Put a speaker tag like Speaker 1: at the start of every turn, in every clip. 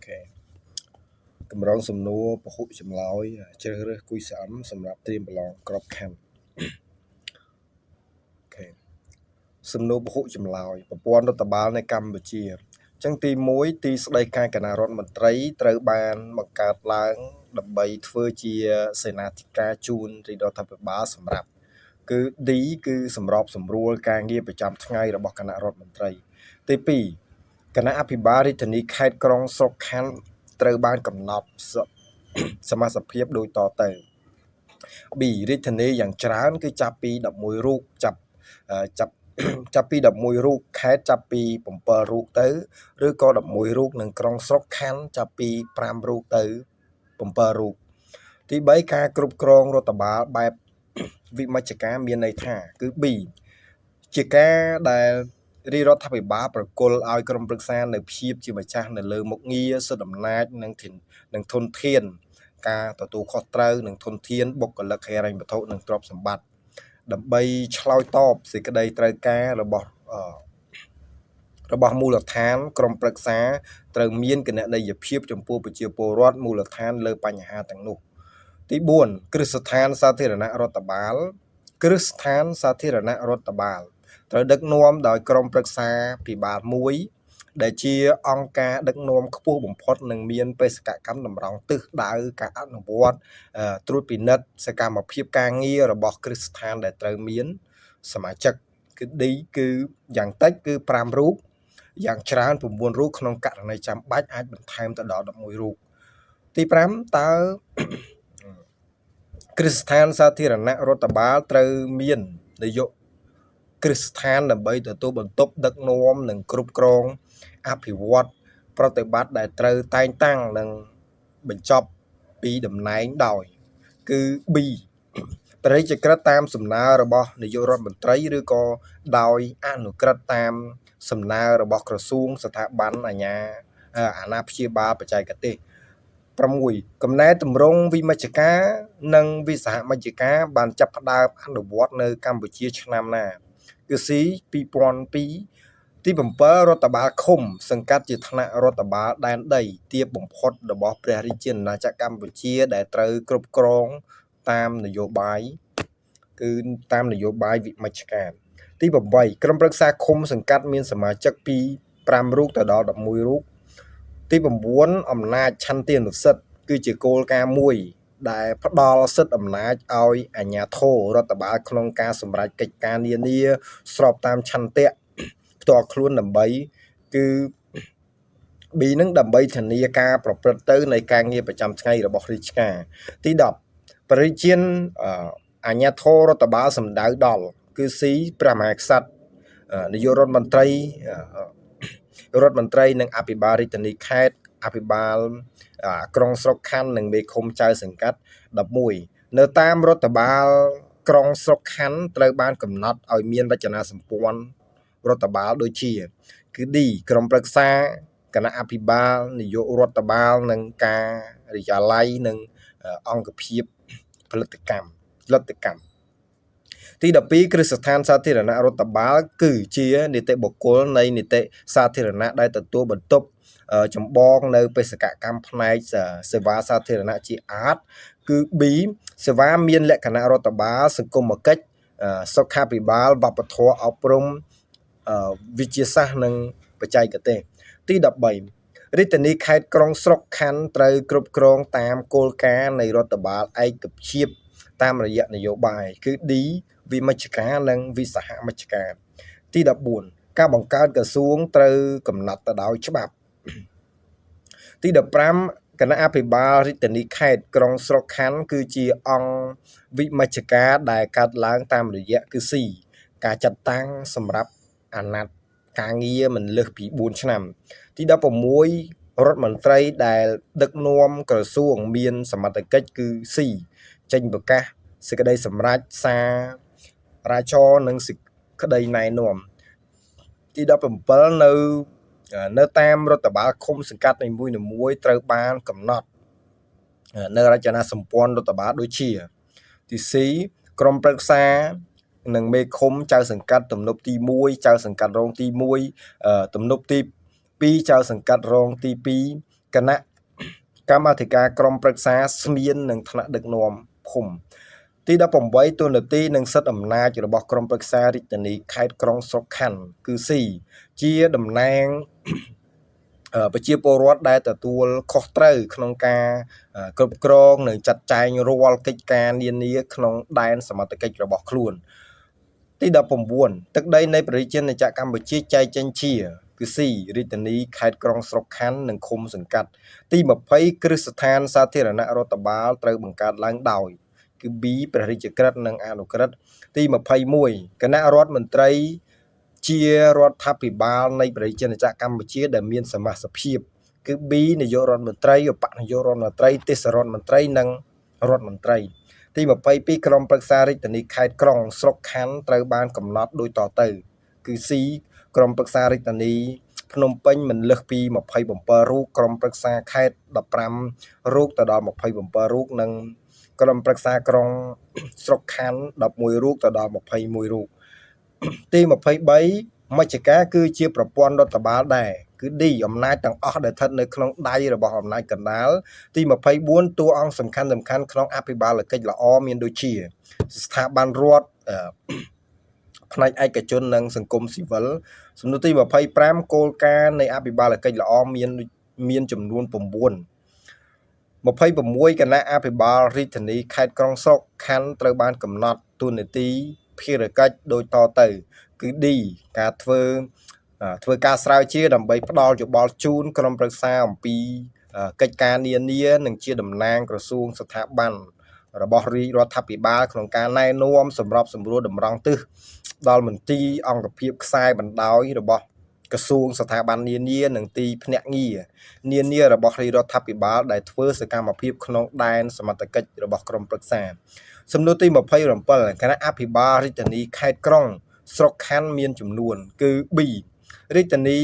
Speaker 1: ខេកម្រងសំណួរពហុចម្លើយជ្រើសរើសគួយស្អមសម្រាប់ត្រៀមប្រឡងក្របខ័ណ្ឌអូខេសំណួរពហុចម្លើយប្រព័ន្ធរដ្ឋបាលនៅកម្ពុជាអញ្ចឹងទី1ទីស្តីការគណៈរដ្ឋមន្ត្រីត្រូវបានបង្កើតឡើងដើម្បីធ្វើជាសេនាធិការជូនរាជរដ្ឋាភិបាលសម្រាប់គឺ D គឺសម្របសម្រួលការងារប្រចាំថ្ងៃរបស់គណៈរដ្ឋមន្ត្រីទី2គណៈអភិបាលរាជធានីខេត្តក្រុងស្រុកខណ្ឌត្រូវបានកំណត់សមាជិកភាពដូចតទៅ B រាជធានីយ៉ាងច្រើនគឺចាប់ពី11រូបចាប់ពី11រូបខេត្តចាប់ពី7រូបទៅឬក៏11រូបនិងក្រុងស្រុកខណ្ឌចាប់ពី5រូបទៅ7រូបទី3ការគ្រប់គ្រងរដ្ឋបាលបែបវិមជ្ឈការមានន័យថាគឺ B ជាការដែលរាជរដ្ឋាភិបាលប្រគល់ឲ្យក្រុមប្រឹក្សានៅភាពជាម្ចាស់នៅលើមុខងារសិទ្ធិអំណាចនិងធនធានការទទួលខុសត្រូវនិងធនធានបុគ្គលិកហិរញ្ញវត្ថុនិងទ្រព្យសម្បត្តិដើម្បីឆ្លើយតបសេចក្តីត្រូវការរបស់មូលដ្ឋានក្រុមប្រឹក្សាត្រូវមានគណនេយ្យភាពចំពោះប្រជាពលរដ្ឋមូលដ្ឋានលើបញ្ហាទាំងនោះទី4គ្រឹះស្ថានសាធារណរដ្ឋបាលត្រូវដឹកនាំដោយក្រុមប្រឹក្សាភិបាលមួយដែលជាអង្គការដឹកនាំខ្ពស់បំផុតនិងមានបេសកកម្មតម្រង់ទិសដៅការអនុវត្តត្រួតពិនិត្យសកម្មភាពការងាររបស់គ្រឹះស្ថានដែលត្រូវមានសមាជិកគឺ D គឺយ៉ាងតិចគឺ5រូបយ៉ាងច្រើន9រូបក្នុងករណីចាំបាច់អាចបន្ថែមទៅដល់11រូបទី5តើគ្រឹះស្ថានសាធារណរដ្ឋបាលត្រូវមាននាយកគ្រឹះស្ថានដើម្បីទទួលបន្ទុកដឹកនាំនិងគ្រប់គ្រងអភិវឌ្ឍប្រតិបត្តិដែលត្រូវតែងតាំងនិងបញ្ចប់ពីតំណែងដោយគឺ B បរិយាក្រិតតាមសំណើរបស់នាយករដ្ឋមន្ត្រីឬក៏ដោយអនុក្រឹត្យតាមសំណើរបស់ក្រសួងស្ថាប័នអាណាព្យាបាលបច្ចេកទេស6កំណែតម្រង់វិមជ្ឈការនិងវិសហមជ្ឈការបានចាប់ផ្ដើមអនុវត្តនៅកម្ពុជាឆ្នាំណាគឺ C 2002ទី7រដ្ឋបាលឃុំសង្កាត់ជាថ្នាក់រដ្ឋបាលដែនដីទាបបំផុតរបស់ព្រះរាជាណាចក្រកម្ពុជាដែលត្រូវគ្រប់គ្រងតាមនយោបាយវិមជ្ឈការទី8ក្រុមប្រឹក្សាឃុំសង្កាត់មានសមាជិកពី5រូបទៅដល់11រូបទី9អំណាចឆន្ទានុសិទ្ធិគឺជាគោលការណ៍មួយដែលផ្ដល់សិទ្ធិអំណាចឲ្យអាជ្ញាធររដ្ឋបាលក្នុងការសម្រេចកិច្ចការនានាស្របតាមឆន្ទៈផ្ទាល់ខ្លួនដើម្បីគឺ B នឹងដើម្បីធានាការប្រព្រឹត្តទៅនៃការងារប្រចាំថ្ងៃរបស់រាជការទី10បរិជាអាជ្ញាធររដ្ឋបាលសម្ដៅដល់គឺ C ព្រះមហាក្សត្រនាយករដ្ឋមន្ត្រីនិងអភិបាលរាជធានីខេត្តអភិបាលក្រុងស្រុកខណ្ឌនិងមេឃុំចៅសង្កាត់11នៅតាមរដ្ឋបាលក្រុងស្រុកខណ្ឌត្រូវបានកំណត់ឲ្យមានរចនាសម្ព័ន្ធរដ្ឋបាលដូចជាគឺ D ក្រុមប្រឹក្សាគណៈអភិបាលនាយករដ្ឋបាលនិងការិយាល័យនិងអង្គភាពផលិតកម្មទី12គ្រឹះស្ថានសាធារណរដ្ឋបាលគឺជានីតិបុគ្គលនៃនីតិសាធារណៈដែលទទួលបន្ទុកចម្បងនៅបេសកកម្មផ្នែកសេវាសាធារណៈជាអាតគឺ B សេវាមានលក្ខណៈរដ្ឋបាលសង្គមគិច្ចសុខាភិបាលវប្បធម៌អប់រំវិទ្យាសាស្ត្រនិងបច្ចេកទេសទី13រាជធានីខេត្តក្រុងស្រុកខណ្ឌត្រូវគ្រប់គ្រងតាមគោលការណ៍នៃរដ្ឋបាលឯកភាពតាមរយៈនយោបាយគឺ D វិមជ្ឈការនិងវិសហមជ្ឈការទី14ការបង្កើតក្រសួងត្រូវកំណត់ទៅដោយច្បាប់ទី15គណៈអភិបាលរាជធានីខេត្តក្រុងស្រុកខណ្ឌគឺជាអង្គវិមជ្ឈការដែលកើតឡើងតាមរយៈគឺ C ការចាត់តាំងសម្រាប់អាណត្តិការងារមិនលើសពី4ឆ្នាំទី16រដ្ឋមន្ត្រីដែលដឹកនាំក្រសួងមានសមត្ថកិច្ចគឺ C ចេញប្រកាសសេចក្តីសម្រេចសាររាជរនិងសេចក្តីណែនាំទី17នៅតាមរដ្ឋបាលឃុំសង្កាត់នីមួយៗត្រូវបានកំណត់នៅរចនាសម្ព័ន្ធរដ្ឋបាលដូចជាទី C ក្រុមប្រឹក្សានិងមេឃុំចៅសង្កាត់ទំនប់ទី1ចៅសង្កាត់រងទី1ទំនប់ទី2ចៅសង្កាត់រងទី2 គណៈកម្មាធិការក្រុមប្រឹក្សាស្មៀននិងថ្នាក់ដឹកនាំភូមិទី18ទូនាទីនិងសិទ្ធិអំណាចរបស់ក្រុមប្រឹក្សារាជធានីខេត្តក្រុងស្រុកខណ្ឌគឺ C ជាតំណាងប្រជាពលរដ្ឋដែលទទួលខុសត្រូវក្នុងការគ្រប់គ្រងនិងចាត់ចែងរាល់កិច្ចការនានាក្នុងដែនសមត្ថកិច្ចរបស់ខ្លួនទី19ទឹកដីនៃប្រជាណាចក្រកម្ពុជាចែកចេញជាគឺ C រាជធានីខេត្តក្រុងស្រុកខណ្ឌនិងឃុំសង្កាត់ទី20គ្រឹះស្ថានសាធារណៈរដ្ឋបាលត្រូវបង្កើតឡើងដោយគឺ B ព្រះរាជក្រឹត្យនិងអនុក្រឹត្យទី21គណៈរដ្ឋមន្ត្រីជារដ្ឋាភិបាលនៃប្រជាណាចក្រកម្ពុជាដែលមានសមាជិកភាពគឺ B នាយករដ្ឋមន្ត្រីឧបនាយករដ្ឋមន្ត្រីទេសរដ្ឋមន្ត្រីនិងរដ្ឋមន្ត្រីទី22ក្រុមប្រឹក្សារាជធានីខេត្តក្រុងស្រុកខណ្ឌត្រូវបានកំណត់ដូចតទៅគឺ C ក្រុមប្រឹក្សារាជធានីភ្នំពេញមិនលើសពី27រូបក្រុមប្រឹក្សាខេត្ត15រូបទៅដល់27រូបនិងក្រុមប្រឹក្សាក្រុងស្រុកខណ្ឌ11រូបទៅដល់21រូបទី23មជ្ឈការគឺជាប្រព័ន្ធរដ្ឋបាលដែរគឺ D អំណាចទាំងអស់ដែលស្ថិតនៅក្នុងដៃរបស់អំណាចកណ្ដាលទី24តួអង្គសំខាន់ក្នុងអភិបាលកិច្ចល្អមានដូចជាស្ថាប័នរដ្ឋផ្នែកឯកជននិងសង្គមស៊ីវិលសំណួរទី25គោលការណ៍នៃអភិបាលកិច្ចល្អមានចំនួន9 26គណៈអភិបាលរាជធានីខេត្តក្រុងស្រុកខណ្ឌត្រូវបានកំណត់តួនាទីភារកិច្ចដូចតទៅគឺ D ការធ្វើការស្រាវជ្រាវដើម្បីផ្ដល់យោបល់ជូនក្រុមប្រឹក្សាអំពីកិច្ចការនានានិងជាតំណាងក្រសួងស្ថាប័នរបស់រាជរដ្ឋាភិបាលក្នុងការណែនាំសម្របសម្រួលតម្រង់ទិសដល់មន្ទីរអង្គភាពខ្សែបណ្ដោយរបស់ក្រសួងស្ថាប័ននានានិងទីភ្នាក់ងារនានារបស់រាជរដ្ឋាភិបាលដែលធ្វើសកម្មភាពក្នុងដែនសមត្ថកិច្ចរបស់ក្រុមប្រឹក្សាសំណួរទី27គណៈអភិបាលរាជធានីខេត្តក្រុងស្រុកខណ្ឌមានចំនួនគឺ B រាជធានី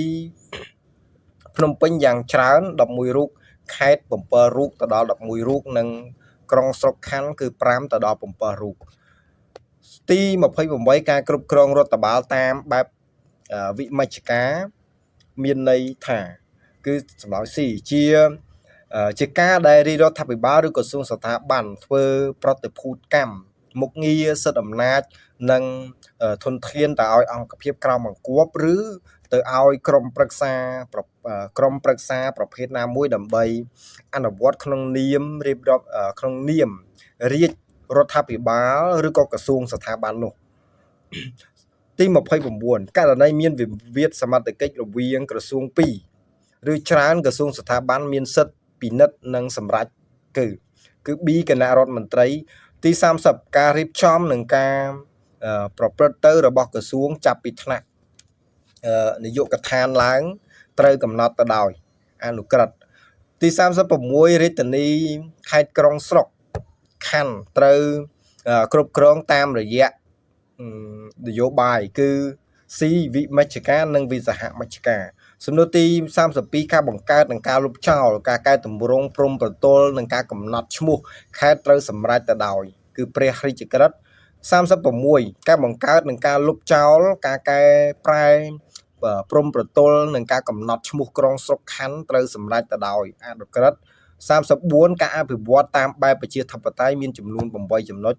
Speaker 1: ភ្នំពេញយ៉ាងច្រើន11រូបខេត្ត7រូបទៅដល់11រូបនិងក្រុងស្រុកខណ្ឌគឺ5ទៅដល់7រូបទី28ការគ្រប់គ្រងរដ្ឋបាលតាមបែបវិមជ្ឈការមានន័យថាគឺសំដៅ C ជាការដែលរាជរដ្ឋាភិបាលឬក្រសួងស្ថាប័នធ្វើប្រតិភូតកម្មមុខងារសិទ្ធិអំណាចនិងធនធានទៅឲ្យអង្គភាពក្រមបង្គាប់ឬទៅឲ្យក្រុមប្រឹក្សាប្រភេទណាមួយដើម្បីអនុវត្តក្នុងនាមរៀបរាប់ក្នុងនាមរាជរដ្ឋាភិបាលឬក៏ក្រសួងស្ថាប័ននោះទី29ករណីមានវិវាទសមត្ថកិច្ចរវាងក្រសួង2ឬច្រើនក្រសួងស្ថាប័នមានសិទ្ធិពិនិត្យនិងសម្រេចគឺ B គណៈរដ្ឋមន្ត្រីទី30ការរៀបចំនិងការប្រព្រឹត្តទៅរបស់ក្រសួងចាប់ពីថ្នាក់នាយកដ្ឋានឡើងត្រូវកំណត់ទៅដោយអនុក្រឹត្យទី36រាជធានីខេត្តក្រុងស្រុកខណ្ឌត្រូវគ្រប់គ្រងតាមរយៈនយោបាយគឺ C វិមជ្ឈការនិងវិសហមជ្ឈការសំណួរទី32ការបង្កើតនិងការលុបចោលការកែតម្រង់ព្រំប្រទល់និងការកំណត់ឈ្មោះខេត្តត្រូវសម្រេចទៅដោយគឺព្រះរាជក្រឹត្យ36ការបង្កើតនិងការលុបចោលការកែប្រែព្រំប្រទល់និងការកំណត់ឈ្មោះក្រុងស្រុកខណ្ឌត្រូវសម្រេចទៅដោយអនុក្រឹត្យ34ការអភិវឌ្ឍតាមបែបប្រជាធិបតេយ្យមានចំនួន8ចំណុច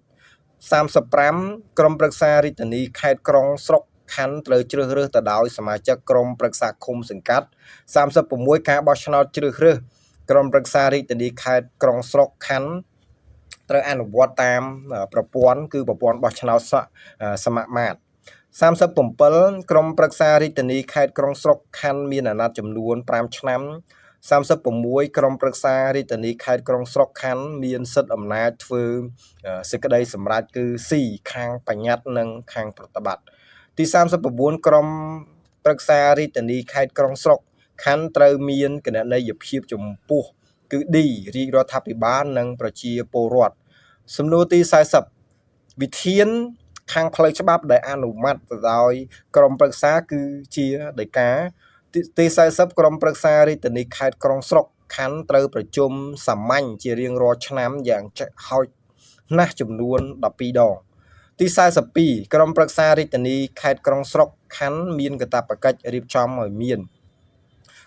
Speaker 1: 35ក្រុមប្រឹក្សារាជធានីខេត្តក្រុងស្រុកខណ្ឌត្រូវជ្រើសរើសទៅដោយសមាជិកក្រុមប្រឹក្សាឃុំសង្កាត់36ការបោះឆ្នោតជ្រើសរើសក្រុមប្រឹក្សារាជធានីខេត្តក្រុងស្រុកខណ្ឌត្រូវអនុវត្តតាមប្រព័ន្ធគឺប្រព័ន្ធបោះឆ្នោតសមមាត្រ37ក្រុមប្រឹក្សារាជធានីខេត្តក្រុងស្រុកខណ្ឌមានអាណត្តិចំនួន5ឆ្នាំ36ក្រុមប្រឹក្សារាជធានីខេត្តក្រុងស្រុកខណ្ឌមានសិទ្ធិអំណាចធ្វើសេចក្តីសម្រេចគឺ C ខាងបញ្ញត្តិនិងខាងប្រតិបត្តិទី39ក្រុមប្រឹក្សារាជធានីខេត្តក្រុងស្រុកខណ្ឌត្រូវមានគណនេយ្យភាពចំពោះគឺ D រាជរដ្ឋាភិបាលនិងប្រជាពលរដ្ឋសំណួរទី40វិធានខាងផ្លូវច្បាប់ដែលអនុម័តទៅដោយក្រុមប្រឹក្សាគឺជាដីកាទី40ក្រុមប្រឹក្សារាជធានីខេត្តក្រុងស្រុកខណ្ឌត្រូវប្រជុំសាមញ្ញជារៀងរាល់ឆ្នាំយ៉ាងហោចណាស់ចំនួន12ដងទី42ក្រុមប្រឹក្សារាជធានីខេត្តក្រុងស្រុកខណ្ឌមានកាតព្វកិច្ចរៀបចំឲ្យមាន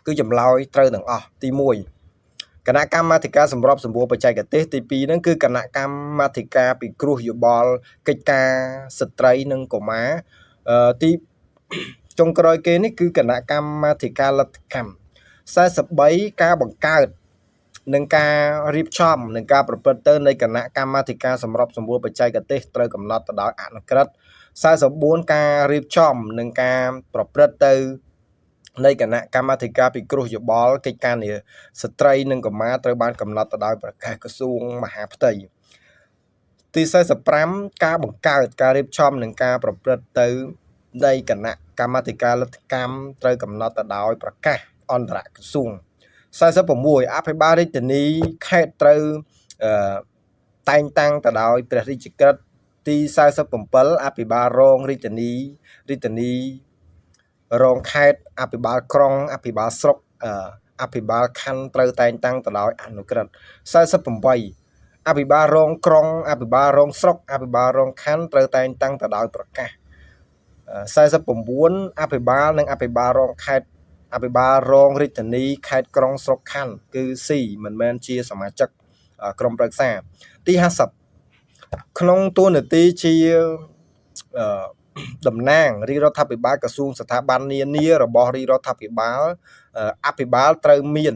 Speaker 1: គឺចម្លើយត្រូវទាំងអស់ទី គណៈកម្មាធិការសម្របសម្រួលបច្ចេកទេសទី2ហ្នឹងគឺគណៈកម្មាធិការពិគ្រោះយោបល់កិច្ចការស្ត្រីនិងកុមារទីចុងក្រោយគេនេះគឺគណៈកម្មាធិការលទ្ធកម្ម43ការបង្កើតនិងការរៀបចំនិងការប្រព្រឹត្តទៅនៃគណៈកម្មាធិការសម្របសម្រួលបច្ចេកទេសត្រូវកំណត់ទៅដោយអនុក្រឹត្យ44ការរៀបចំនិងការប្រព្រឹត្តទៅនៃគណៈកម្មាធិការពិគ្រោះយោបល់កិច្ចការងារស្ត្រីនិងកុមារត្រូវបានកំណត់ទៅដោយប្រកាសក្រសួងមហាផ្ទៃទី45ការបង្កើតការរៀបចំនិងការប្រព្រឹត្តទៅនៃគណៈកម្មាធិការលទ្ធកម្មត្រូវកំណត់ទៅដោយប្រកាសអន្តរក្រសួង46អភិបាលរាជធានីខេត្តត្រូវតែងតាំងទៅដោយព្រះរាជក្រឹត្យទី47អភិបាលរងរាជធានីរងខេត្តអភិបាលក្រុងអភិបាលស្រុកអភិបាលខណ្ឌត្រូវតែងតាំងទៅដោយអនុក្រឹត្យ48អភិបាលរងក្រុងអភិបាលរងស្រុកអភិបាលរងខណ្ឌត្រូវតែងតាំងទៅដោយប្រកាស49អភិបាលនិងអភិបាលរងខេត្តអភិបាលរងរាជធានីខេត្តក្រុងស្រុកខណ្ឌគឺ C មិនមែនជាសមាជិកក្រុមប្រឹក្សាទី50ក្នុងតួនាទីជាតំណាងរាជរដ្ឋាភិបាលក្រសួងស្ថាប័ននានារបស់រាជរដ្ឋាភិបាលអភិបាលត្រូវមាន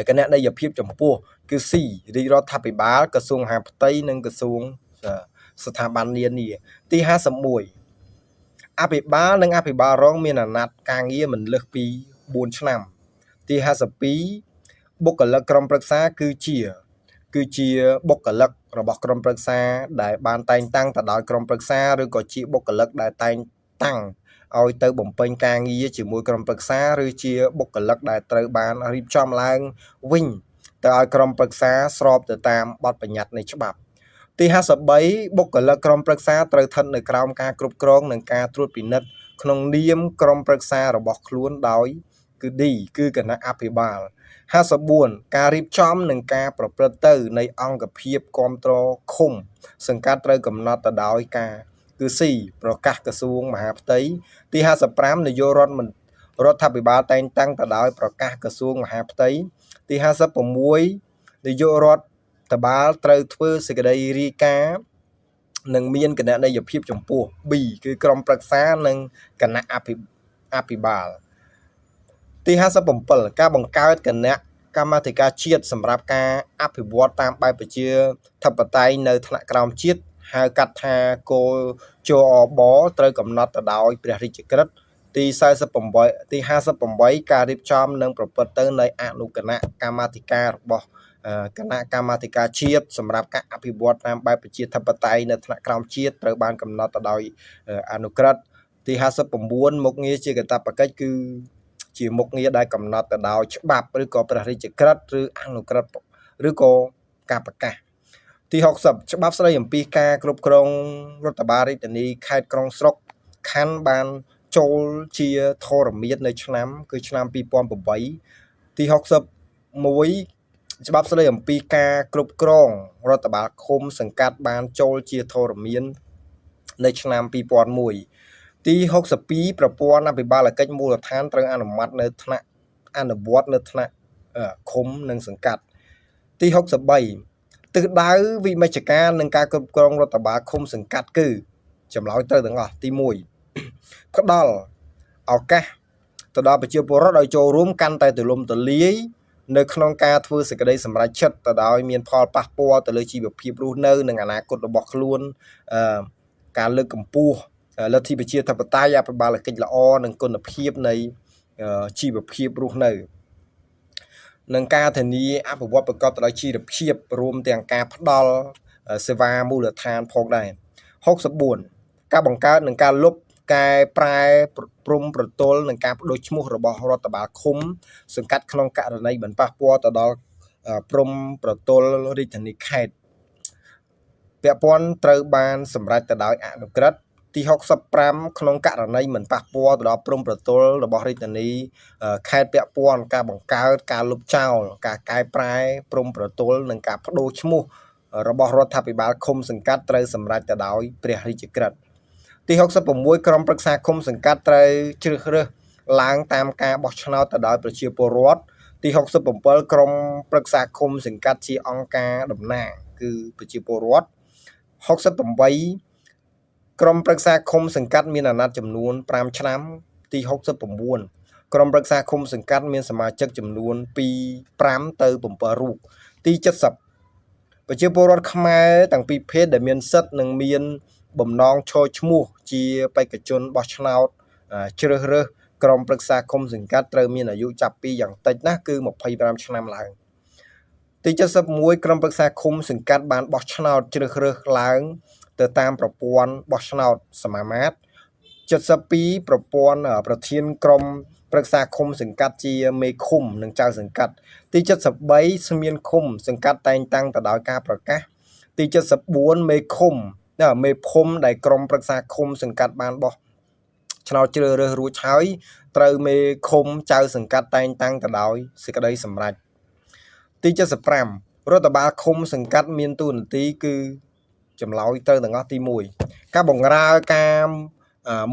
Speaker 1: គណនេយ្យភាពចំពោះគឺ C រាជរដ្ឋាភិបាលក្រសួងមហាផ្ទៃនិងក្រសួងស្ថាប័ននានាទី51អភិបាលនិងអភិបាលរងមានអាណត្តិការងារមិនលើសពី4ឆ្នាំទី52បុគ្គលិកក្រុមប្រឹក្សាគឺជាបុគ្គលិករបស់ក្រុមប្រឹក្សាដែលបានតែងតាំងទៅដោយក្រុមប្រឹក្សាឬក៏ជាបុគ្គលិកដែលតែងតាំងឲ្យទៅបំពេញការងារជាមួយក្រុមប្រឹក្សាឬជាបុគ្គលិកដែលត្រូវបានរៀបចំឡើងវិញទៅឲ្យក្រុមប្រឹក្សាស្របទៅតាមបទបញ្ញត្តិនៃច្បាប់ទី53បុគ្គលិកក្រុមប្រឹក្សាត្រូវស្ថិតនៅក្រោមការគ្រប់គ្រងនិងការត្រួតពិនិត្យក្នុងនាមក្រុមប្រឹក្សារបស់ខ្លួនដោយគឺ D គឺគណៈអភិបាល54ការរៀបចំនិងការប្រព្រឹត្តទៅនៃអង្គភាពគាំទ្រឃុំសង្កាត់ត្រូវកំណត់ទៅដោយការគឺ C ប្រកាសក្រសួងមហាផ្ទៃទី55នយោបាយរដ្ឋាភិបាលតែងតាំងទៅដោយប្រកាសក្រសួងមហាផ្ទៃទី56នយោបាយរដ្ឋបាលត្រូវធ្វើសេចក្តីរាយការណ៍និងមានគណនេយ្យភាពចំពោះ B គឺក្រុមប្រឹក្សានិងគណៈអភិបាលទី57ការបង្កើតគណៈកម្មាធិការជាតិសម្រាប់ការអភិវឌ្ឍតាមបែបប្រជាធិបតេយ្យនៅថ្នាក់ក្រោមជាតិហៅកាត់ថាគោលជអបត្រូវកំណត់ទៅដោយព្រះរាជក្រឹត្យទី48ទី58ការរៀបចំនិងប្រព្រឹត្តទៅនៃអនុគណៈកម្មាធិការរបស់គណៈកម្មាធិការជាតិសម្រាប់ការអភិវឌ្ឍតាមបែបប្រជាធិបតេយ្យនៅថ្នាក់ក្រោមជាតិត្រូវបានកំណត់ទៅដោយអនុក្រឹត្យទី59មុខងារជាកាតព្វកិច្ចគឺជាមុខងារដែលកំណត់ទៅដោយច្បាប់ឬក៏ព្រះរាជក្រឹត្យឬអនុក្រឹត្យឬក៏ការប្រកាសទី60ច្បាប់ស្តីអំពីការគ្រប់គ្រងរដ្ឋបាលរាជធានីខេត្តក្រុងស្រុកខណ្ឌបានចូលជាធរមាននៅឆ្នាំ2008ទី61ច្បាប់ស្តីអំពីការគ្រប់គ្រងរដ្ឋបាលឃុំសង្កាត់បានចូលជាធរមាននៅឆ្នាំ2001ទី62ប្រព័ន្ធអភិបាលកិច្ចមូលដ្ឋានត្រូវអនុវត្តនៅថ្នាក់ឃុំនិងសង្កាត់ទី63ទិសដៅវិមជ្ឈការនិងការគ្រប់គ្រងរដ្ឋបាលឃុំសង្កាត់គឺចម្លើយត្រូវទាំងអស់ទី1ផ្ដល់ឱកាសទៅដល់ប្រជាពលរដ្ឋឲ្យចូលរួមកាន់តែទូលំទូលាយនៅក្នុងការធ្វើសេចក្តីសម្រេចចិត្តទៅដោយមានផលប៉ះពាល់ទៅលើជីវភាពរស់នៅនិងអនាគតរបស់ខ្លួនការលើកកម្ពស់លទ្ធិប្រជាធិបតេយ្យអភិបាលកិច្ចល្អនិងគុណភាពនៃជីវភាពរស់នៅនិងការធានាអភិវឌ្ឍប្រកបដោយជីវភាពរួមទាំងការផ្ដល់សេវាមូលដ្ឋានផងដែរ64ការបង្កើតនិងការលុបកែប្រែព្រំប្រទល់និងការបដូរឈ្មោះរបស់រដ្ឋបាលឃុំសង្កាត់ក្នុងករណីមិនប៉ះពាល់ទៅដល់ព្រំប្រទល់រាជធានីខេត្តពាក់ព័ន្ធត្រូវបានសម្រេចទៅដោយអនុក្រឹត្យទី65ក្នុងករណីមិនប៉ះពាល់ទៅដល់ព្រំប្រទល់របស់រាជធានីខេត្តពាក់ព័ន្ធការបង្កើតការលុបចោលការកែប្រែព្រំប្រទល់និងការបដូរឈ្មោះរបស់រដ្ឋាភិបាលឃុំសង្កាត់ត្រូវសម្រេចទៅដោយព្រះរាជក្រឹត្យទី66ក្រុមប្រឹក្សាឃុំសង្កាត់ត្រូវជ្រើសរើសឡើងតាមការបោះឆ្នោតទៅដោយប្រជាពលរដ្ឋ ទី67ក្រុមប្រឹក្សាឃុំសង្កាត់ជាអង្គការតំណាងគឺប្រជាពលរដ្ឋ68ក្រុមប្រឹក្សាឃុំសង្កាត់មានអាណត្តិចំនួន5ឆ្នាំទី69ក្រុមប្រឹក្សាឃុំសង្កាត់មានសមាជិកចំនួនពី5ទៅ7រូបទី70ប្រជាពលរដ្ឋខ្មែរទាំងពីរភេទដែលមានសិទ្ធិនិងមានបំណងឈរឈ្មោះជាបេក្ខជនបោះឆ្នោតជ្រើសរើសក្រុមប្រឹក្សាឃុំសង្កាត់ត្រូវមានអាយុចាប់ពីយ៉ាងតិចណាស់គឺ25ឆ្នាំឡើងទី71ក្រុមប្រឹក្សាឃុំសង្កាត់បានបោះឆ្នោតជ្រើសរើសឡើងទៅតាមប្រព័ន្ធបោះឆ្នោតសមាមាត្រ72ប្រព័ន្ធប្រធានក្រុមប្រឹក្សាឃុំសង្កាត់ជាមេឃុំនិងចៅសង្កាត់ទី73ស្មានឃុំសង្កាត់តែងតាំងទៅដោយការប្រកាសទី74មេឃុំមេភូមិដែលក្រុមប្រឹក្សាឃុំសង្កាត់បានបោះឆ្នោតជ្រើសរើសរួចហើយត្រូវមេឃុំចៅសង្កាត់តែងតាំងទៅដោយសេចក្តីសម្រេចទី75រដ្ឋបាលឃុំសង្កាត់មានតួនាទីគឺចម្លើយត្រូវទាំងអស់ទី1ការបង្រើការ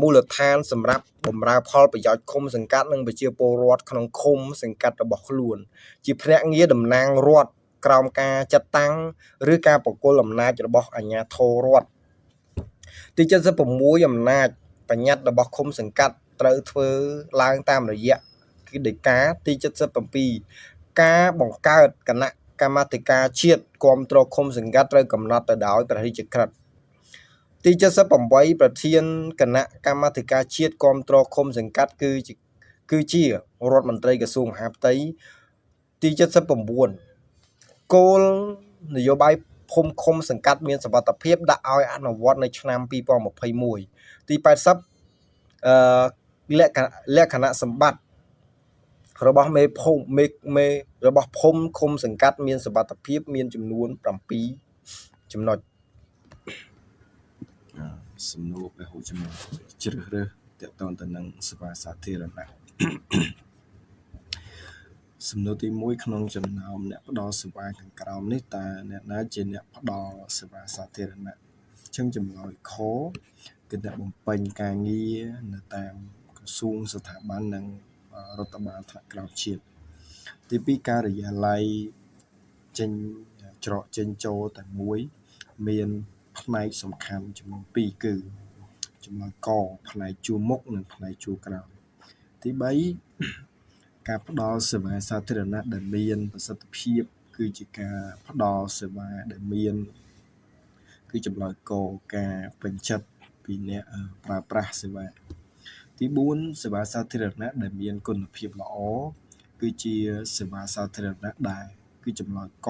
Speaker 1: មូលដ្ឋានសម្រាប់បម្រើផលប្រយោជន៍ឃុំសង្កាត់និងប្រជាពលរដ្ឋក្នុងឃុំសង្កាត់របស់ខ្លួនជាភ្នាក់ងារតំណាងរដ្ឋក្រោមការចាត់តាំងឬការប្រគល់អំណាចរបស់អាជ្ញាធររដ្ឋទី76អំណាចបញ្ញត្តិរបស់ឃុំសង្កាត់ត្រូវធ្វើឡើងតាមរយៈគឺដីកាទី77ការបង្កើតគណៈកម្មាធិការជាតិគាំទ្រឃុំសង្កាត់ត្រូវកំណត់ទៅដោយព្រះរាជក្រឹត្យទី78ប្រធានគណៈកម្មាធិការជាតិគាំទ្រឃុំសង្កាត់គឺជារដ្ឋមន្ត្រីក្រសួងមហាផ្ទៃទី79គោលនយោបាយភូមិឃុំសង្កាត់មានសមត្ថភាពដាក់ឲ្យអនុវត្តនៅឆ្នាំ2021ទី80លក្ខណៈសម្បត្តិរបស់មេភូមិរបស់ភូមិឃុំសង្កាត់មានសមត្ថភាពមានចំនួន7ចំណុចសំណួរពហុចំណុចជ្រើសរើសតកតងទៅនឹងសេវាសាធារណៈសំណួរទី1ក្នុងចំណោមអ្នកផ្ដល់សេវាខាងក្រោមនេះតើអ្នកណាជាអ្នកផ្ដល់សេវាសាធារណៈចឹងចម្លើយខគឺអ្នកបំពេញការងារនៅតាមក្រសួងស្ថាប័ននិងរដ្ឋបាលថ្នាក់ក្រោមជាតិទី2ការិយាល័យចេញច្រកចេញចូលតែមួយមានផ្នែកសំខាន់ចំនួន2គឺចំណុចកផ្នែកជួរមុខនិងផ្នែកជួរក្រោយទី3ការផ្ដល់សេវាសាធារណៈដែលមានប្រសិទ្ធភាពគឺជាការផ្ដល់សេវាដែលមានគឺចម្លើយកការពេញចិត្តពីអ្នកប្រើប្រាស់សេវាទី4សេវាសាធារណៈដែលមានគុណភាពល្អគឺជាសេវាសាធារណៈដែរគឺចម្លើយក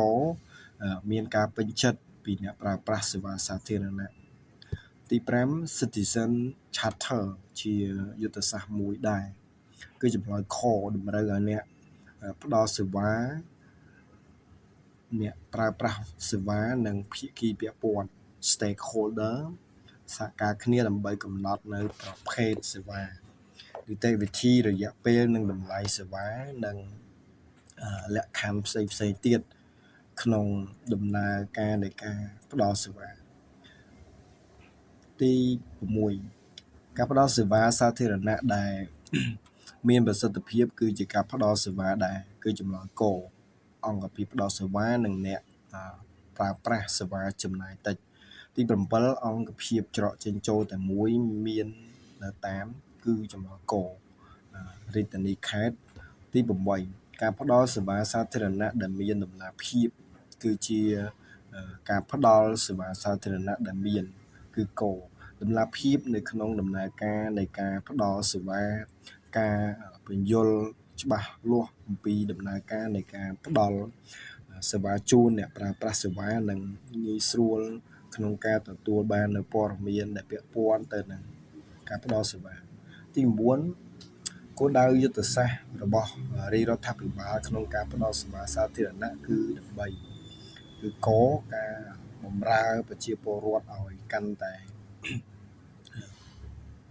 Speaker 1: មានការពេញចិត្តពីអ្នកប្រើប្រាស់សេវាសាធារណៈទី5 Citizen Charter ជាយុទ្ធសាស្ត្រមួយដែរគឺចម្លើយខតម្រូវឲ្យអ្នកផ្ដល់សេវាអ្នកប្រើប្រាស់សេវានិងភាគីពាក់ព័ន្ធ stakeholder សហការគ្នាដើម្បីកំណត់នៅប្រភេទសេវានីតិវិធីរយៈពេលនិងតម្លៃសេវានិងលក្ខខណ្ឌផ្សេងទៀតក្នុងដំណើរការនៃការផ្ដល់សេវាទី6ការផ្ដល់សេវាសាធារណៈដែលមានប្រសិទ្ធភាពគឺជាការផ្ដល់សេវាដែរគឺចម្លើយកអង្គភាពផ្ដល់សេវានិងអ្នកប្រើប្រាស់សេវាចំណាយតិចទី7អង្គភាពច្រកចេញចូលតែមួយមាននៅតាមគឺចម្លើយករាជធានីខេត្តទី8ការផ្ដល់សេវាសាធារណៈដែលមានតម្លាភាពគឺជាការផ្ដល់សេវាសាធារណៈដែលមានគឺកតម្លាភាពនៅក្នុងដំណើរការនៃការផ្ដល់សេវាការពន្យល់ច្បាស់លាស់អំពីដំណើរការនៃការផ្ដល់សេវាជូនអ្នកប្រើប្រាស់សេវានិងងាយស្រួលក្នុងការទទួលបាននូវព័ត៌មានដែលពាក់ព័ន្ធទៅនឹងការផ្ដល់សេវាទី9គោលដៅយុទ្ធសាស្ត្ររបស់រាជរដ្ឋាភិបាលក្នុងការផ្ដល់សេវាសាធារណៈគឺដើម្បីគឺការបម្រើប្រជាពលរដ្ឋឲ្យកាន់តែ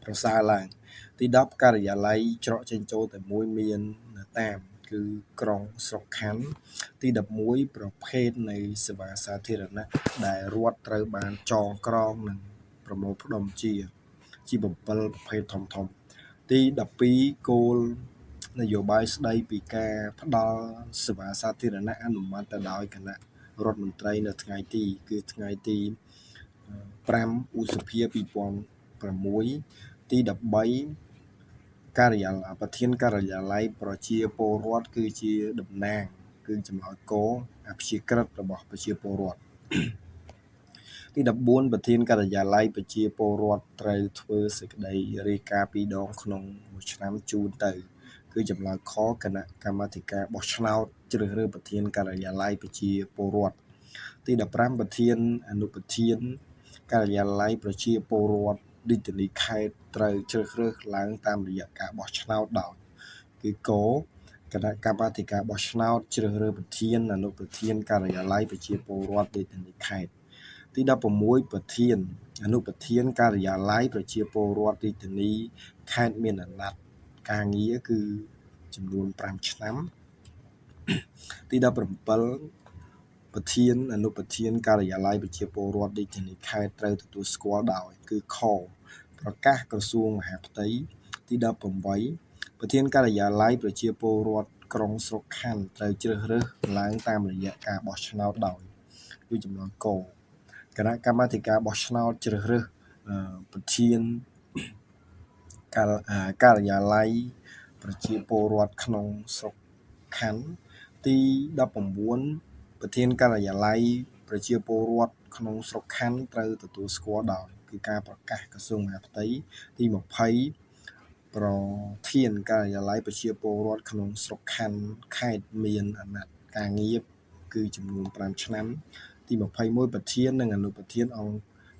Speaker 1: ប្រសើរឡើងទី10ការិយាល័យច្រកចេញចូលតែមួយមាននៅតាមគឺក្រុងស្រុកខណ្ឌទី11ប្រភេទនៃសេវាសាធារណៈដែលរដ្ឋត្រូវបានចងក្រងនិងប្រមូលផ្ដុំជា7ប្រភេទធំទី12គោល នយោបាយស្ដីពីការផ្ដល់សេវាសាធារណៈអនុម័តទៅដោយគណៈរដ្ឋមន្ត្រីនៅថ្ងៃទី5 ឧសភា 2006 ទី 13 ប្រធានការិយាល័យប្រជាពលរដ្ឋគឺជាតំណាងគឺចម្លើយកអព្យាក្រឹតរបស់ប្រជាពលរដ្ឋ ទី 14 ប្រធានការិយាល័យប្រជាពលរដ្ឋត្រូវធ្វើសេចក្តីរាយការណ៍2 ដងក្នុងមួយឆ្នាំជូនទៅគឺចម្លើយខគណៈកម្មាធិការបោះឆ្នោតជ្រើសរើសប្រធានការិយាល័យប្រជាពលរដ្ឋ ទី 15 ប្រធានអនុប្រធានការិយាល័យប្រជាពលរដ្ឋរាជធានីខេត្តត្រូវជ្រើសរើសឡើងតាមរយៈការបោះឆ្នោតដោយគឺគណៈកម្មាធិការបោះឆ្នោតជ្រើសរើសប្រធានអនុប្រធានការិយាល័យប្រជាពលរដ្ឋរាជធានីខេត្ត ទី 16 ប្រធានអនុប្រធានការិយាល័យប្រជាពលរដ្ឋរាជធានីខេត្តមានអាណត្តិការងារគឺចំនួន5ឆ្នាំ ទី 17 ប្រធានអនុប្រធានការិយាល័យប្រជាពលរដ្ឋរាជធានីខេត្តត្រូវទទួលស្គាល់ដោយគឺខប្រកាសក្រសួងមហាផ្ទៃ ទី 18 ប្រធានការិយាល័យប្រជាពលរដ្ឋក្រុងស្រុកខណ្ឌត្រូវជ្រើសរើសឡើងតាមរយៈការបោះឆ្នោតដោយគឺចំនួនគណៈកម្មាធិការបោះឆ្នោតជ្រើសរើសប្រធានការិយាល័យប្រជាពលរដ្ឋក្នុងស្រុកខណ្ឌ ទី 19 ប្រធានការិយាល័យប្រជាពលរដ្ឋក្នុងស្រុកខណ្ឌត្រូវទទួលស្គាល់ដោយគឺការប្រកាសក្រសួងមហាផ្ទៃ ទី 20 ប្រធានការិយាល័យប្រជាពលរដ្ឋក្នុងស្រុកខណ្ឌខេត្តមានអាណត្តិការងារគឺចំនួន5ឆ្នាំ ទី 21 ប្រធាននិងអនុប្រធានអង្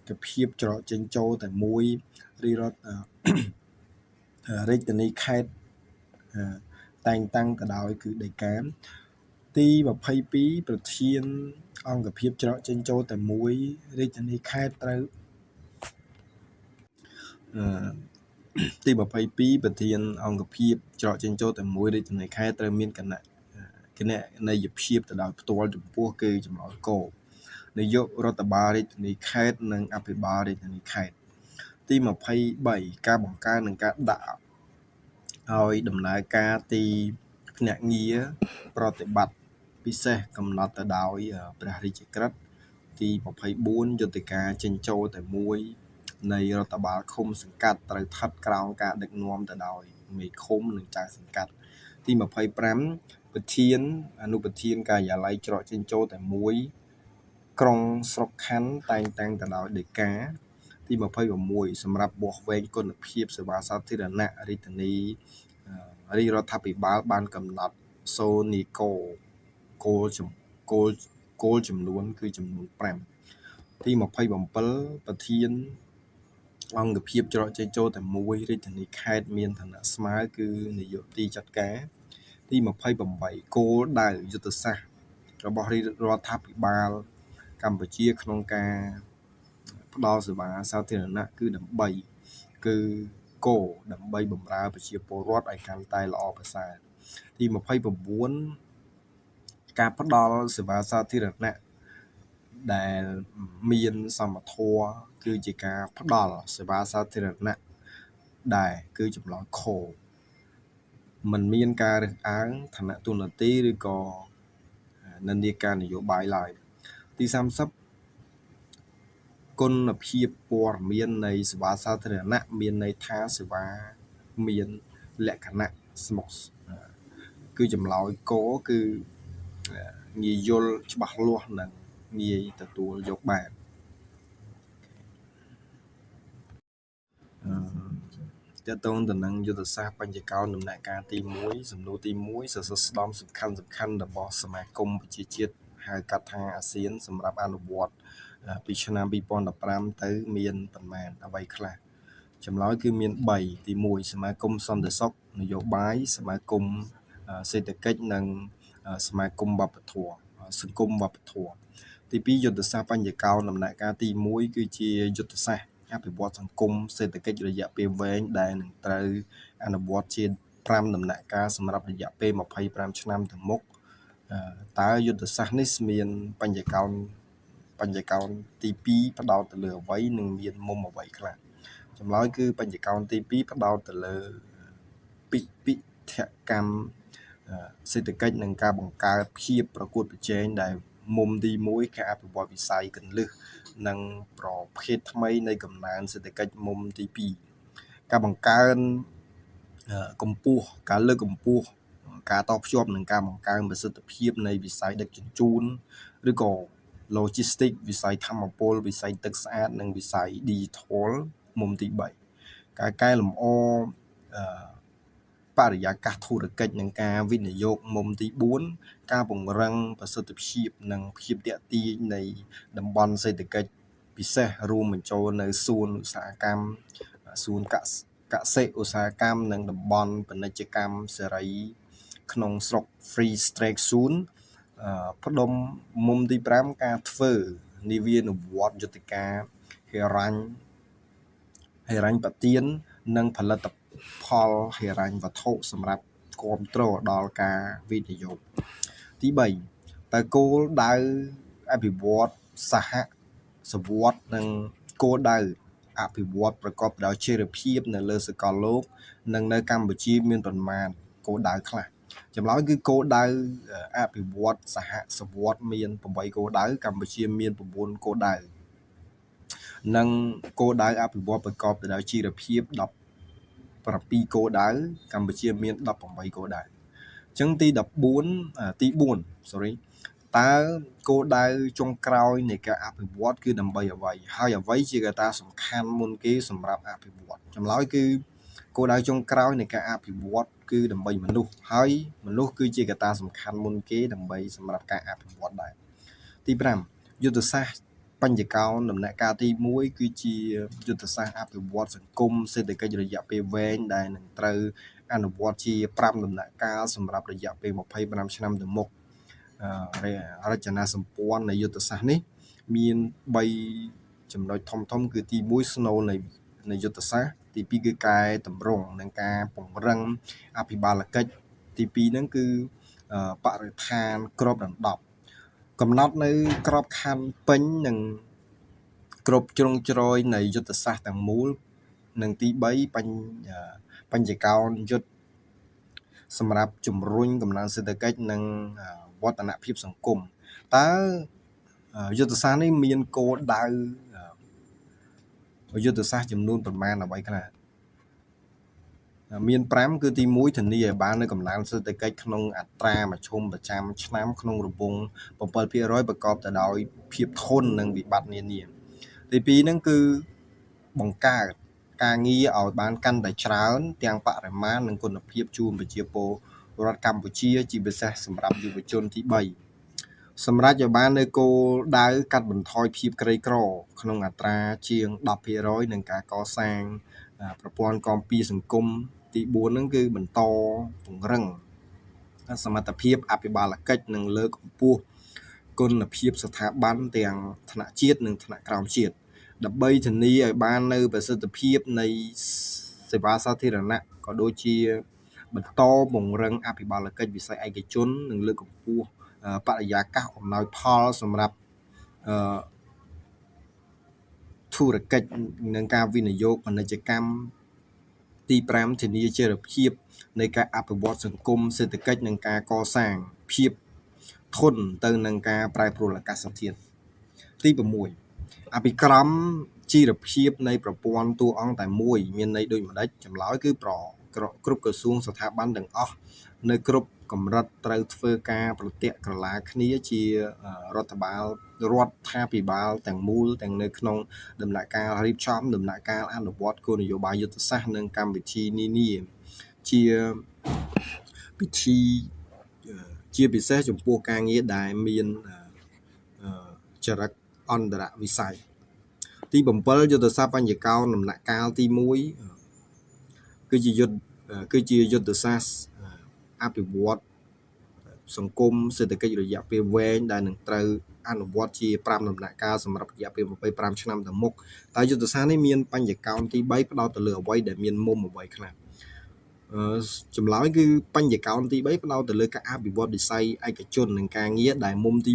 Speaker 1: គភាពច្រកចេញចូលតែមួយរាជធានីខេត្តតែងតាំងទៅដោយគឺដីកា ទី 22 ប្រធានអង្គភាពច្រកចេញចូលតែមួយរាជធានីខេត្តត្រូវទី 22 ប្រធានអង្គភាពច្រកចេញចូលតែមួយរាជធានីខេត្តត្រូវមានគណនេយ្យភាពទៅដោយផ្ទាល់ចំពោះគឺចម្លើយកនាយករដ្ឋបាលរាជធានីខេត្តនិងអភិបាលរាជធានីខេត្ត ទី 23 ការបង្កើននិងការដាក់ឲ្យដំណើរការទីភ្នាក់ងារប្រតិបត្តិពិសេសកំណត់ទៅដោយព្រះរាជក្រឹត្យ ទី 24 យន្តការចេញចូលតែមួយនៃរដ្ឋបាលឃុំសង្កាត់ត្រូវស្ថិតក្រោមការដឹកនាំទៅដោយមេឃុំនិងចៅសង្កាត់ ទី 25 ប្រធានអនុប្រធានការិយាល័យច្រកចេញចូលតែមួយក្រុងស្រុកខណ្ឌតែងតាំងទៅដោយដីកា ទី 26 សម្រាប់វាស់វែងគុណភាពសេវាសាធារណៈរាជធានីរាជរដ្ឋាភិបាលបានកំណត់សូនីកូគោលចំនួនគឺចំនួន 5 ទី 27 ប្រធានអង្គភាពច្រកចេញចូលតែមួយរាជធានីខេត្តមានឋានៈស្មើគឺនាយកទីចាត់ការ ទី 28 គោលដៅយុទ្ធសាស្ត្ររបស់រាជរដ្ឋាភិបាលកម្ពុជាក្នុងការផ្ដល់សេវាសាធារណៈគឺដើម្បីបម្រើប្រជាពលរដ្ឋឲ្យកាន់តែល្អប្រសើរ ទី 29 ការផ្ដល់សេវាសាធារណៈដែលមានសមធម៌គឺជាការផ្ដល់សេវាសាធារណៈដែលគឺចម្លើយខមិនមានការរើសអើងឋានៈតួនាទីឬក៏និន្នាការនយោបាយឡើយ ទី 30 គុណភាពព័ត៌មាននៃសេវាសាធារណៈមានន័យថាសេវាមានលក្ខណៈស្មុគគឺចម្លើយគគឺងាយយល់ច្បាស់លាស់និងងាយទទួលយកបានតើតើទៅនឹងយុទ្ធសាស្ត្របញ្ចកោណដំណាក់កាលទី 1 សំណួរទី 1 សរសេរស្តម្ភសំខាន់របស់សមាគមប្រជាជាតិហៅកាត់ថាអាស៊ានសម្រាប់អនុវត្តពីឆ្នាំ 2015 ទៅមានប៉ុន្មានអ្វីខ្លះចម្លើយគឺមាន 3 ទី 1 សមាគមសន្តិសុខនយោបាយសមាគមសេដ្ឋកិច្ចនិងសមាគមវប្បធម៌សង្គមវប្បធម៌ទី 2 យុទ្ធសាស្ត្របញ្ចកោណដំណាក់កាលទី 1 គឺជាយុទ្ធសាស្ត្រអភិវឌ្ឍសង្គមសេដ្ឋកិច្ចរយៈពេលវែងដែលនឹងត្រូវអនុវត្តជា5ដំណាក់កាលសម្រាប់រយៈពេល25ឆ្នាំទៅមុខតើយុទ្ធសាស្ត្រនេះមានបញ្ចកោណទី 2 ផ្ដោតទៅលើអ្វីនិងមានមុំអ្វីខ្លះចម្លើយគឺបញ្ចកោណទី 2 ផ្ដោតទៅលើពិធី ដ្ឋកម្មសេដ្ឋកិច្ចនិងការបង្កើតភាពប្រកួតប្រជែងដែលមុំទី1ការអភិវឌ្ឍវិស័យកន្លឹះនិងប្រភេទថ្មីនៃកំណើនសេដ្ឋកិច្ចមុំទី2ការបង្កើនកម្ពស់ការលើកកម្ពស់ការតភ្ជាប់នឹងការបង្កើនប្រសិទ្ធភាពនៃវិស័យដឹកជញ្ជូនឬក៏ logistics វិស័យធម្មពលវិស័យទឹកស្អាតនិងវិស័យ digital មុំទី3ការកែលម្អបរិយាកាសធុរកិច្ចនិងការវិនិយោគមុំទី4ការពង្រឹងប្រសិទ្ធភាពនិងភាពទាក់ទាញនៃតំបន់សេដ្ឋកិច្ចពិសេសរួមបញ្ចូលនៅសួនឧស្សាហកម្មសួនកសិឧស្សាហកម្មនិងតំបន់ពាណិជ្ជកម្មសេរីក្នុងស្រុក Free Trade Zone ផ្ដុំមុំទី5ការធ្វើនាវានុវត្តយុទ្ធការហិរញ្ញប្បទាននិងផលិតផលហិរញ្ញវត្ថុសម្រាប់គ្រប់គ្រងដល់ការវិនិយោគទី3តើគោលដៅអភិវឌ្ឍសហសវត្តនិងគោលដៅអភិវឌ្ឍប្រកបដោយចីរភាពនៅលើសកលលោកនិងនៅកម្ពុជាមានប្រមាណគោលដៅខ្លះចម្លើយគឺគោលដៅអភិវឌ្ឍសហសវត្តមាន8គោលដៅកម្ពុជាមាន9គោលដៅនិងគោលដៅអភិវឌ្ឍប្រកបដោយចីរភាព17គោលដៅកម្ពុជាមាន18គោលដៅអញ្ចឹងទី4តើគោលដៅចុងក្រោយនៃការអភិវឌ្ឍគឺដើម្បីអ្វីហើយអ្វីជាកត្តាសំខាន់មុនគេសម្រាប់អភិវឌ្ឍចម្លើយគឺគោលដៅចុងក្រោយនៃការអភិវឌ្ឍគឺដើម្បីមនុស្សហើយមនុស្សគឺជាកត្តាសំខាន់មុនគេដើម្បីសម្រាប់ការអភិវឌ្ឍដែរទី5យុទ្ធសាស្ត្របញ្ញកោណដំណាក់កាលទី1គឺជាយុទ្ធសាស្ត្រអភិវឌ្ឍសង្គមសេដ្ឋកិច្ចរយៈពេលវែងដែលនឹងត្រូវអនុវត្តជា5ដំណាក់កាលសម្រាប់រយៈពេល25ឆ្នាំទៅមុខរចនាសម្ព័ន្ធនៃយុទ្ធសាស្ត្រនេះមាន3ចំណុចធំគឺទី1ស្នូលនៃយុទ្ធសាស្ត្រទី2គឺកែតម្រង់និងការពង្រឹងអភិបាលកិច្ចទី2ហ្នឹងគឺបរិស្ថានគ្របដណ្ដប់កំណត់នៅក្របខ័ណ្ឌពេញនិងគ្រប់ជ្រុងជ្រោយនៃយុទ្ធសាស្ត្រទាំងមូលនិងទី3បញ្ញកោណយុទ្ធសម្រាប់ជំរុញកំណើនសេដ្ឋកិច្ចនិងវឌ្ឍនភាពសង្គមតើយុទ្ធសាស្ត្រនេះមានគោលដៅយុទ្ធសាស្ត្រចំនួនប្រមាណអ្វីខ្លះមាន5គឺទី1ធានាឲ្យបាននៅកំណើនសេដ្ឋកិច្ចក្នុងអត្រាមធ្យមប្រចាំឆ្នាំក្នុងរង្វង់7%ប្រកបទៅដោយភាពធន់និងវិបត្តិនានាទី2ហ្នឹងគឺបង្កើតការងារឲ្យបានកាន់តែច្រើនទាំងបរិមាណនិងគុណភាពជូនប្រជាពលរដ្ឋកម្ពុជាជាពិសេសសម្រាប់យុវជនទី3សម្រាប់ឲ្យបាននៅគោលដៅកាត់បន្ថយភាពក្រីក្រក្នុងអត្រាជាង 10% និងការកសាងប្រព័ន្ធគាំពារសង្គមទី4ហ្នឹងគឺបន្តពង្រឹងសមត្ថភាពអភិបាលកិច្ចនិងលើកកម្ពស់គុណភាពស្ថាប័នទាំងថ្នាក់ជាតិនិងថ្នាក់ក្រោមជាតិដើម្បីធានាឲ្យបាននៅប្រសិទ្ធភាពនៃសេវាសាធារណៈក៏ដូចជាបន្តពង្រឹងអភិបាលកិច្ចវិស័យឯកជននិងលើកកម្ពស់បរិយាកាសអំណោយផលសម្រាប់ធុរកិច្ចនិងការវិនិយោគពាណិជ្ជកម្មទី5ធានាចីរភាពនៃការអភិវឌ្ឍសង្គមសេដ្ឋកិច្ចនិងការកសាងភាពធន់ទៅនឹងការប្រែប្រួលអាកាសធាតុទី6អភិក្រមជីរភាពនៃប្រព័ន្ធតួអង្គតែមួយមានន័យដូចម្ដេចចម្លើយគឺគ្រប់ក្រសួងស្ថាប័នទាំងអស់នៅគ្រប់កម្រិតត្រូវធ្វើការប្រតិក្រឡាគ្នាជារដ្ឋាភិបាលទាំងមូលទាំងនៅក្នុងដំណាក់កាលរៀបចំដំណាក់កាលអនុវត្តគោលនយោបាយយុទ្ធសាស្ត្រនិងកម្មវិធីនានាជាពិសេសចំពោះការងារដែលមានចរិតអន្តរវិស័យទី7យុទ្ធសាស្ត្របញ្ញកោណដំណាក់កាលទី1គឺជាយុទ្ធសាស្ត្រអភិវឌ្ឍសង្គមសេដ្ឋកិច្ចរយៈពេលវែងដែលនឹងត្រូវអនុវត្តជា5ដំណាក់កាលសម្រាប់រយៈពេល25ឆ្នាំទៅមុខតើយុទ្ធសាស្ត្រនេះមានបញ្ញកោណទី3ផ្ដោតទៅលើអ្វីដែលមានមុំអ្វីខ្លះចម្លើយគឺបញ្ញកោណទី3ផ្ដោតទៅលើការអភិវឌ្ឍវិស័យឯកជននិងការងារដែលមុំទី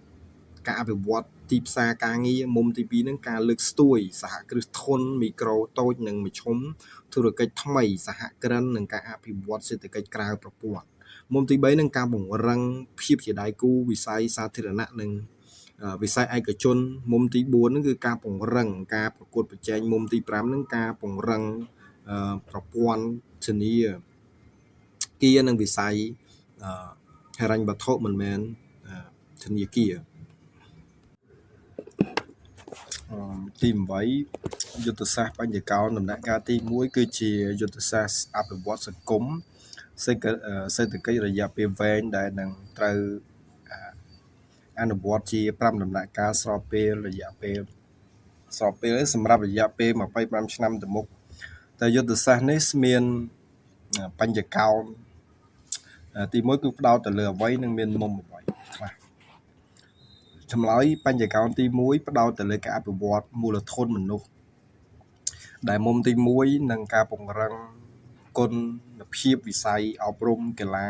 Speaker 1: 1 ការអភិវឌ្ឍទីផ្សារការងារមុំទី2ហ្នឹងការលើកស្ទួយសហគ្រាសធុនមីក្រូតូចនិងមធ្យមធុរកិច្ចថ្មីសហគ្រិននិងការអភិវឌ្ឍសេដ្ឋកិច្ចក្រៅប្រព័ន្ធមុំទី3នឹងការបង្រឹងភាពជាដៃគូវិស័យសាធារណៈនិងវិស័យឯកជនមុំទី4ហ្នឹងគឺការពង្រឹងការប្រកួតប្រជែងមុំទី5ហ្នឹងការពង្រឹងប្រព័ន្ធធានាគារនិងវិស័យហិរញ្ញវត្ថុមិនមែនធនាគារទី8យុទ្ធសាស្ត្របញ្ញកោណដំណាក់កាលទី1គឺជាយុទ្ធសាស្ត្រអភិវឌ្ឍសង្គមសេដ្ឋកិច្ចរយៈពេលវែងដែលនឹងត្រូវអនុវត្តជា5ដំណាក់កាលស្របពេលសម្រាប់រយៈពេល25ឆ្នាំទៅមុខតែយុទ្ធសាស្ត្រនេះមានបញ្ញកោណទី1គឺផ្ដោតទៅលើអ្វីនិងមានមុំអ្វីខ្លះចម្លើយបញ្ញកោណទី1ផ្ដោតទៅលើការអភិវឌ្ឍមូលធនមនុស្សដែលមុំទី1នឹងការពង្រឹងគុណភាពវិស័យអប់រំកីឡា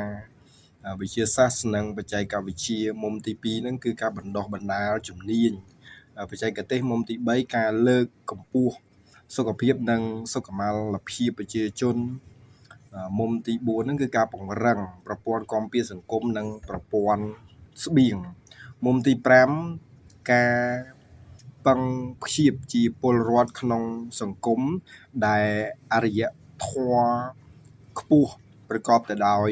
Speaker 1: វិទ្យាសាស្ត្រនិងបច្ចេកវិទ្យាមុំទី2ហ្នឹងគឺការបណ្ដុះបណ្ដាលជំនាញបច្ចេកទេសមុំទី3ការលើកកម្ពស់សុខភាពនិងសុខុមាលភាពប្រជាជនមុំទី4ហ្នឹងគឺការពង្រឹងប្រព័ន្ធគាំពារសង្គមនិងប្រព័ន្ធស្បៀងមុំទី5ការពឹងព្យាបជាពលរដ្ឋក្នុងសង្គមដែលអរិយធម៌ខ្ពស់ប្រកបទៅដោយ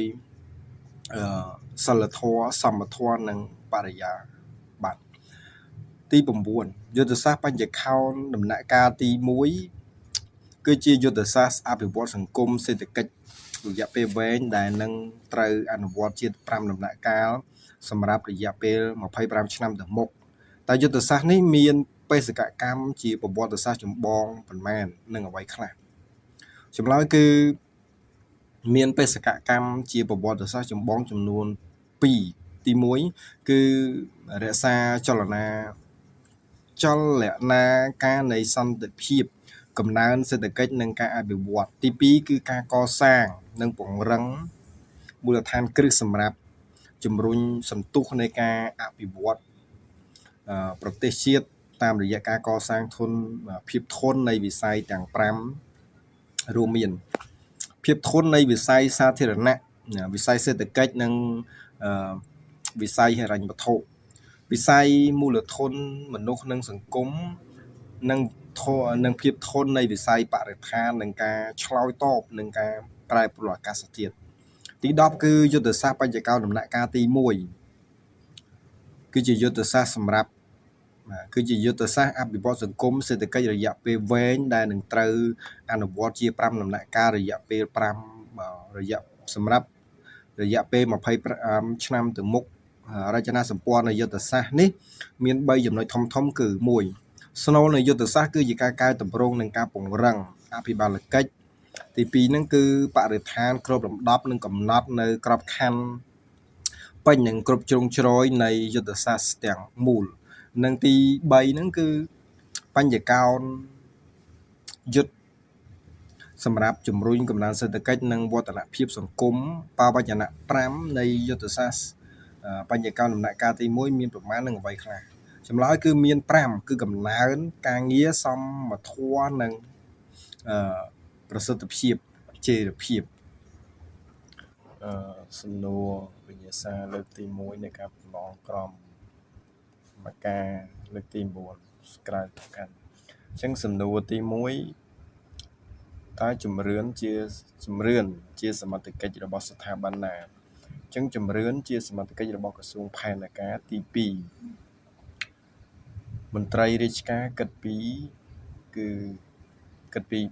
Speaker 1: សិលធម៌សមធម៌និងបរិយាបន្នទី9យុទ្ធសាស្ត្របញ្ញកោណដំណាក់កាលទី1គឺជាយុទ្ធសាស្ត្រអភិវឌ្ឍសង្គមសេដ្ឋកិច្ចរយៈពេលវែងដែលនឹងត្រូវអនុវត្តជា5ដំណាក់កាលសម្រាប់រយៈពេល25ឆ្នាំទៅមុខតែយុទ្ធសាស្ត្រនេះមានបេសកកម្មជាប្រវត្តិសាស្ត្រចម្បងប៉ុន្មាននិងអ្វីខ្លះចម្លើយគឺមានបេសកកម្មជាប្រវត្តិសាស្ត្រចម្បងចំនួន2ទី1គឺរក្សាចលនាការនៃសន្តិភាពកំណើនសេដ្ឋកិច្ចនិងការអភិវឌ្ឍទី2គឺការកសាងនិងពង្រឹងមូលដ្ឋានគ្រឹះសម្រាប់ជំរុញសន្ទុះនៃការអភិវឌ្ឍប្រទេសជាតិតាមរយៈការកសាងភាពធន់នៃវិស័យទាំង5រួមមានភាពធន់នៃវិស័យសាធារណៈវិស័យសេដ្ឋកិច្ចនិងវិស័យហិរញ្ញវត្ថុវិស័យមូលធនមនុស្សនិងសង្គមនិងភាពធន់នៃវិស័យបរិស្ថាននិងការឆ្លើយតបនឹងការប្រែប្រួលអាកាសធាតុទី10គឺយុទ្ធសាស្ត្របញ្ញកោណដំណាក់កាលទី1គឺជាយុទ្ធសាស្ត្រអភិវឌ្ឍសង្គមសេដ្ឋកិច្ចរយៈពេលវែងដែលនឹងត្រូវអនុវត្តជា5ដំណាក់កាលរយៈពេលសម្រាប់រយៈពេល25ឆ្នាំទៅមុខរចនាសម្ព័ន្ធនៃយុទ្ធសាស្ត្រនេះមាន3ចំណុចធំៗគឺ1ស្នូលនៃយុទ្ធសាស្ត្រគឺជាការកែតម្រង់និងការពង្រឹងអភិបាលកិច្ចទី2ហ្នឹងគឺបរិស្ថានគ្របដណ្ដប់និងកំណត់នៅក្របខ័ណ្ឌពេញនិងគ្រប់ជ្រុងជ្រោយនៃយុទ្ធសាស្ត្រទាំងមូលនិងទី3ហ្នឹងគឺបញ្ញកោណយុទ្ធសម្រាប់ជំរុញកំណើនសេដ្ឋកិច្ចនិងវឌ្ឍនភាពសង្គមបវញ្ចនៈ5នៃយុទ្ធសាស្ត្របញ្ញកោណដំណាក់កាលទី1មានប្រមាណនិងអ្វីខ្លះចម្លើយគឺមាន5គឺកំណើនការងារសមធម៌និងប្រសិទ្ធភាពចីរភាពសំណួរវិញ្ញាសាលើកទី1នៃការប្រឡងក្រមមកការលើកទី9ក្រៅប្រកាន់អញ្ចឹងសំណួរទី1តើជំរឿនជាសមត្ថកិច្ចរបស់ស្ថាប័នណាអញ្ចឹងជំរឿនជាសមត្ថកិច្ចរបស់ក្រសួងផែនការទី2មន្ត្រីរាជការគិតពី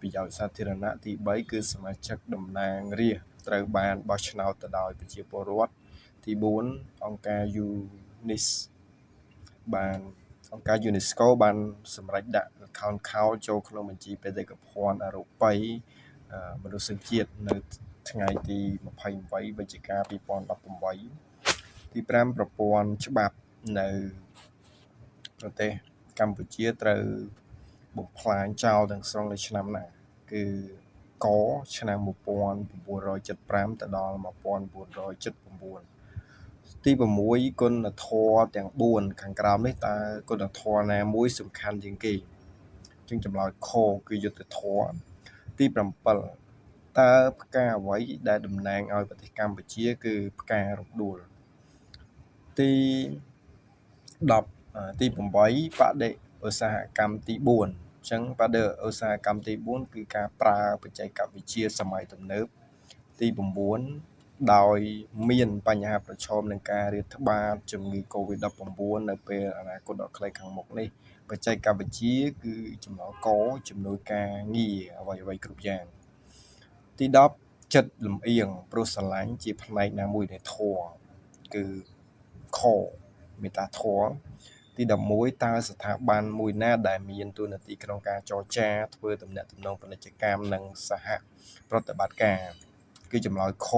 Speaker 1: ប្រយោជន៍សាធារណៈទី3គឺសមាជិកតំណាងរាស្ត្រត្រូវបានបោះឆ្នោតទៅដោយប្រជាពលរដ្ឋទី4អង្គការ UNESCO បានសម្រេចដាក់ល្ខោនខោលចូលក្នុងបញ្ជីបេតិកភណ្ឌអរូបីមនុស្សជាតិនៅថ្ងៃទី28វិច្ឆិកា2018ទី5ប្រព័ន្ធច្បាប់នៅប្រទេសកម្ពុជាត្រូវបំផ្លាញចោលទាំងស្រុងនៅឆ្នាំណាគឺកឆ្នាំ1975ទៅដល់1979 ទី6គុណធម៌ទាំង4ខាងក្រោមនេះតើគុណធម៌ណាមួយសំខាន់ជាងគេជាងចម្លើយខគឺយុត្តិធម៌ទី7តើផ្កាអ្វីដែលតំណាងឲ្យប្រទេសកម្ពុជាគឺផ្ការំដួលទី10ទី8បដិឧស្សាហកម្មទី4អញ្ចឹងបដិឧស្សាហកម្មទី4គឺការប្រើបច្ចេកវិទ្យាសម័យទំនើបទី9ដោយមានបញ្ហាប្រឈមនឹងការរាតត្បាតជំងឺ Covid-19 នៅពេលអនាគតដ៏ខ្លីខាងមុខនេះបច្ចេកវិទ្យាគឺចំណងកជំនួយការងារអ្វីៗគ្រប់យ៉ាងទី10ចិត្តលំអៀងព្រោះស្រឡាញ់ជាផ្នែកណាមួយនៃធម៌គឺខមេត្តាធម៌ទី11តើស្ថាប័នមួយណាដែលមានតួនាទីក្នុងការចរចាធ្វើទំនាក់ទំនងពាណិជ្ជកម្មនិងសហប្រតិបត្តិការគឺចម្លើយខ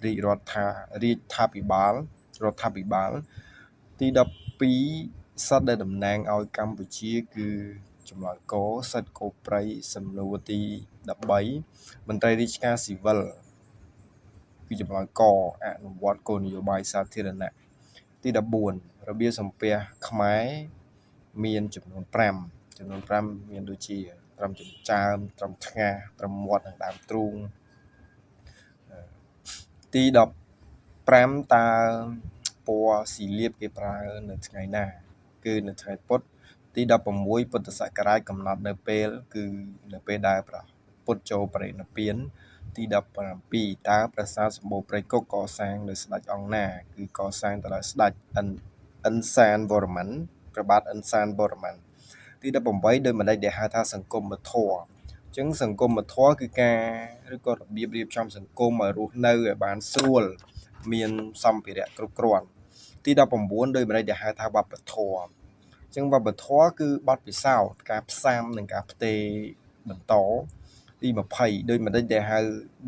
Speaker 1: រាជរដ្ឋាភិបាលទី12សិទ្ធិដែលតំណាងឲ្យកម្ពុជាគឺចម្លើយកសិទ្ធិគោព្រៃសំណួរទី13មន្ត្រីរាជការស៊ីវិលគឺចម្លើយកអនុវត្តគោលនយោបាយសាធារណៈទី14របៀបសំពះខ្មែរមានចំនួន5មានដូចជាត្រឹមចិញ្ចើមត្រឹមថ្ងាសត្រឹមមាត់និងដើមទ្រូងទី15តើពណ៌ស៊ីលៀបគេប្រើនៅថ្ងៃណាគឺនៅថ្ងៃពុធទី16ពុទ្ធសករាជកំណត់នៅពេលគឺនៅពេលដែលព្រះពុទ្ធចូលបរិនិព្វានទី17តើប្រាសាទសម្បូរព្រៃគុកកសាងដោយស្ដេចអង្គណាគឺកសាងដោយស្ដេចឥន្សានវរ្ម័នព្រះបាទឥន្សានវរ្ម័នទី18ដោយម្ដេចដែលហៅថាសង្គមធម៌អញ្ចឹងសង្គមធម៌គឺការឬក៏របៀបរៀបចំសង្គមឲ្យរស់នៅឲ្យបានស្រួលមានសម្ភារៈគ្រប់គ្រាន់ទី19ដោយម្ដេចដែលហៅថាវប្បធម៌អញ្ចឹងវប្បធម៌គឺបទពិសោធន៍ការផ្សាំនិងការផ្ទេរបន្តទី20ដោយម្ដេចដែលហៅ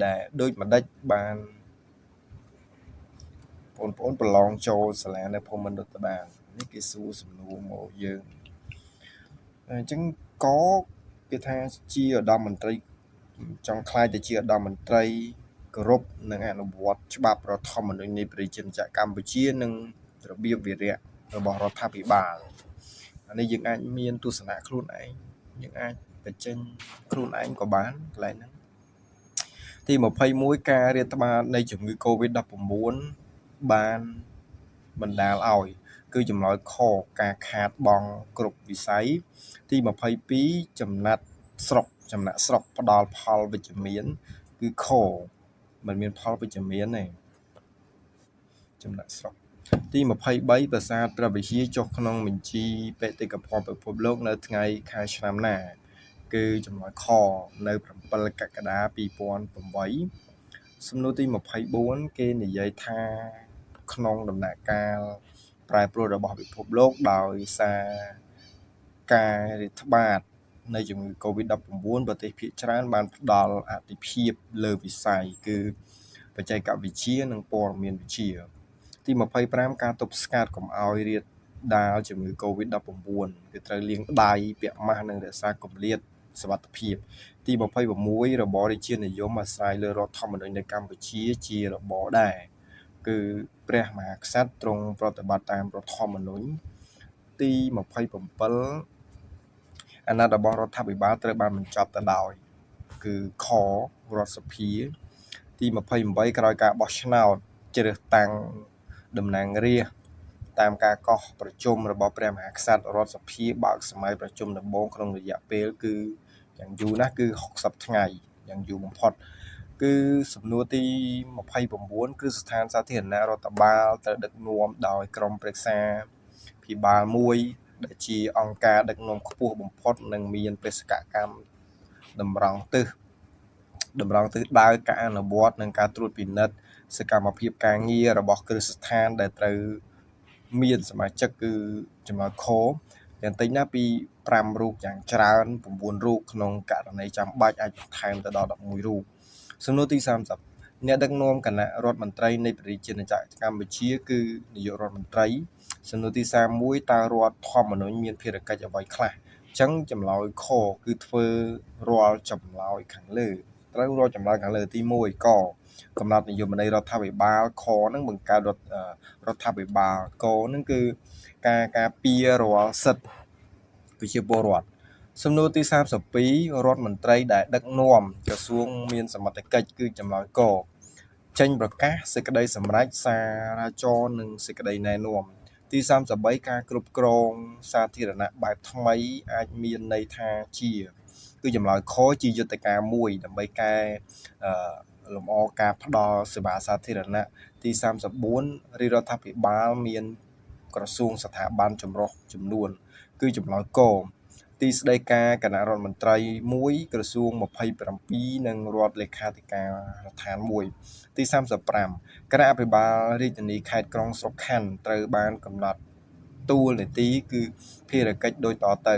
Speaker 1: ដែលដោយម្ដេចបានបងប្អូនប្រឡងចូលសាលានៅភូមិន្ទរដ្ឋបាលនេះគេសួរសំណួរមកយើងអញ្ចឹងគេថាជាឧត្តមមន្ត្រីចង់ខ្លាយទៅជាឧត្តមមន្ត្រីគោរពនិងអនុវត្តច្បាប់រដ្ឋធម្មនុញ្ញនៃប្រជាណាចក្រកម្ពុជានិងរបៀបវារៈរបស់រដ្ឋាភិបាលអានេះយើងអាចមានទស្សនៈខ្លួនឯងយើងអាចបញ្ចេញខ្លួនឯងក៏បានកន្លែងហ្នឹងទី21ការរាតត្បាតនៃជំងឺ Covid-19 បានបណ្ដាលឲ្យគឺចម្លើយខការខាតបង់គ្រប់វិស័យទី22ចំណាក់ស្រុកផ្ដល់ផលវិជ្ជមានគឺខមិនមានផលវិជ្ជមានទេចំណាក់ស្រុកទី23ប្រាសាទព្រះវិហារចុះក្នុងបញ្ជីបេតិកភណ្ឌពិភពលោកនៅថ្ងៃខែឆ្នាំណាគឺចម្លើយខនៅ7កក្កដា2008សំណួរទី24គេនិយាយថាក្នុងដំណាក់កាលប្រែប្រួលរបស់ពិភពលោកដោយសារការរាតត្បាតនៃជំងឺ Covid-19 ប្រទេសភាគច្រើនបានផ្ដល់អាទិភាពលើវិស័យគឺបច្ចេកវិទ្យានិងព័ត៌មានវិទ្យាទី25ការទប់ស្កាត់កុំឲ្យរាតដាលជំងឺ Covid-19 គឺត្រូវលាងដៃពាក់ម៉ាស់និងរក្សាគម្លាតសុវត្ថិភាពទី26របបរាជានិយមអាស្រ័យលើរដ្ឋធម្មនុញ្ញនៅកម្ពុជាជារបបដែរគឺព្រះមហាក្សត្រទ្រង់ប្រតិបត្តិតាមរដ្ឋធម្មនុញ្ញទី27អាណត្តិរបស់រដ្ឋាភិបាលត្រូវបានបញ្ចប់ទៅដោយគឺខរដ្ឋសភាទី28ក្រោយការបោះឆ្នោតជ្រើសតាំងតំណាងរាស្ត្រតាមការកោះប្រជុំរបស់ព្រះមហាក្សត្ររដ្ឋសភាបើកសម័យប្រជុំដំបូងក្នុងរយៈពេលគឺយ៉ាងយូរណាស់គឺ60ថ្ងៃយ៉ាងយូរបំផុតគឺសំណួរទី29គឺស្ថានសាធារណៈរដ្ឋបាលត្រូវដឹកនាំដោយក្រុមប្រឹក្សាភិបាលមួយដែលជាអង្គការដឹកនាំខ្ពស់បំផុតនិងមានបេសកកម្មតម្រង់ទិសដៅការអនុវត្តនិងការត្រួតពិនិត្យសកម្មភាពការងាររបស់គ្រឹះស្ថានដែលត្រូវមានសមាជិកគឺចម្លើយខយ៉ាងតិចណាស់ពី5រូបយ៉ាងច្រើន9រូបក្នុងករណីចាំបាច់អាចបន្ថែមទៅដល់11រូបសំណួរទី30អ្នកដឹកនាំគណៈរដ្ឋមន្ត្រីនៃប្រជាណាចក្រកម្ពុជាគឺនាយករដ្ឋមន្ត្រីសំណួរទី31តើរដ្ឋធម្មនុញ្ញមានភារកិច្ចអ្វីខ្លះអញ្ចឹងចម្លើយខគឺធ្វើរាល់ចម្លើយខាងលើត្រូវរាល់ចម្លើយខាងលើទី1ក កំណត់នយោបាយរដ្ឋាភិបាលខហ្នឹងបង្កើតរដ្ឋាភិបាលកហ្នឹងគឺការពាររាល់សិទ្ធិប្រជាពលរដ្ឋសំណួរទី32រដ្ឋមន្ត្រីដែលដឹកនាំក្រសួងមានសមត្ថកិច្ចគឺចម្លើយកចេញប្រកាសសេចក្តីសម្រេចសារចរណ៍និងសេចក្តីណែនាំទី33ការគ្រប់គ្រងសាធារណៈបែបថ្មីអាចមានន័យថាជាគឺចម្លើយខជាយុទ្ធការមួយដើម្បីកែលម្អការផ្ដល់សេវាសាធារណៈទី34រាជរដ្ឋាភិបាលមានក្រសួងស្ថាប័នចម្រុះចំនួនគឺចម្លើយកទីស្តីការគណៈរដ្ឋមន្ត្រី1ក្រសួង27និងរដ្ឋលេខាធិការដ្ឋាន1ទី35គណៈអភិបាលរាជធានីខេត្តក្រុងស្រុកខណ្ឌត្រូវបានកំណត់ទួលនីតិគឺភារកិច្ចដូចតទៅ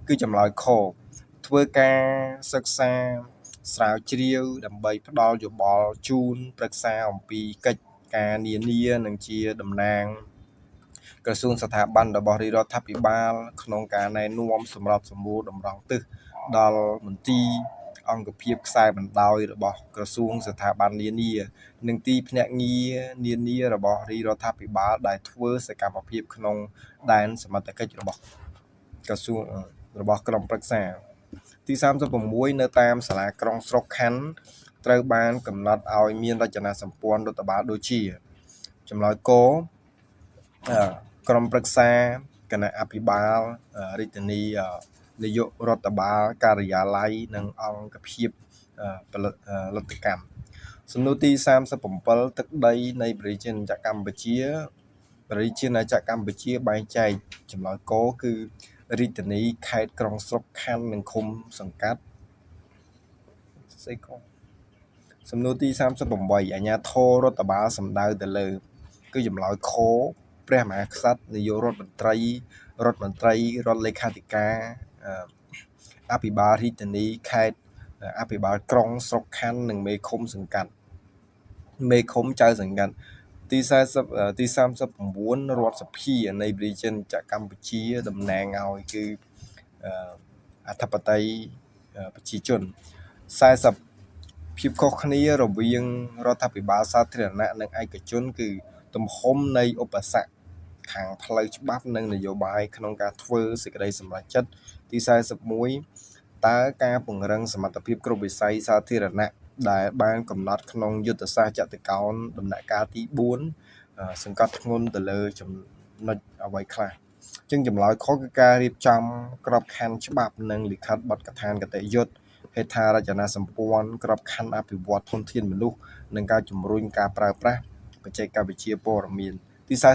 Speaker 1: គឺចម្លើយខធ្វើការសិក្សាស្រាវជ្រាវដើម្បីផ្ដល់យោបល់ជូនប្រឹក្សាអំពីកិច្ចការនានានិងជាតំណាងក្រសួងស្ថាប័នរបស់រាជរដ្ឋាភិបាលក្នុងការណែនាំសម្រាប់សម្រួលតម្រង់ទិសដល់មន្ទីរអង្គភាពខ្សែបណ្ដោយរបស់ក្រសួងស្ថាប័ននានានិងទីភ្នាក់ងារនានារបស់រាជរដ្ឋាភិបាលដែលធ្វើសកម្មភាពក្នុងដែនសមត្ថកិច្ចរបស់ក្រសួងរបស់ក្រុមប្រឹក្សាទី36នៅតាមសាលាក្រុងស្រុកខណ្ឌត្រូវបានកំណត់ឲ្យមានរចនាសម្ព័ន្ធរដ្ឋបាលដូចជាចម្លើយកក្រុមប្រឹក្សាគណៈអភិបាលរាជធានីនាយករដ្ឋបាលការិយាល័យនិងអង្គភាពផលិតកម្មសំណួរទី37ទឹកដីនៃប្រជាជាតិកម្ពុជាបែងចែកចម្លើយកគឺរាជធានីខេត្តក្រុងស្រុកខណ្ឌនិងឃុំសង្កាត់សំណួរទី38អាជ្ញាធររដ្ឋបាលសំដៅទៅលើគឺចម្លើយខព្រះមហាក្សត្រនាយករដ្ឋមន្ត្រីរដ្ឋលេខាធិការអភិបាលរាជធានីខេត្តអភិបាលក្រុងស្រុកខណ្ឌនិងមេឃុំចៅសង្កាត់ទី39រដ្ឋសភានៃប្រជាជាតិកម្ពុជាតំណាងឲ្យគឺអធិបតេយ្យប្រជាជន40ភាពខុសគ្នារវាងរដ្ឋាភិបាលសាធារណៈនិងឯកជនគឺទំហំនៃឧបសគ្គខាងផ្លូវច្បាប់និងនយោបាយក្នុងការធ្វើសេចក្តីសម្រេចចិត្តទី41តើការពង្រឹងសមត្ថភាពគ្រប់វិស័យសាធារណៈដែលបានកំណត់ក្នុងយុទ្ធសាស្ត្រចតុកោណដំណាក់កាលទី4សង្កត់ធ្ងន់ទៅលើចំណុចអ្វីខ្លះជាងចម្លើយខុសគឺការរៀបចំក្របខ័ណ្ឌច្បាប់និងលិខិតបទដ្ឋានគតិយុត្តហេដ្ឋារចនាសម្ព័ន្ធក្របខ័ណ្ឌអភិវឌ្ឍធនធានមនុស្សនិងការជំរុញការប្រើប្រាស់បច្ចេកវិទ្យាព័ត៌មានទី42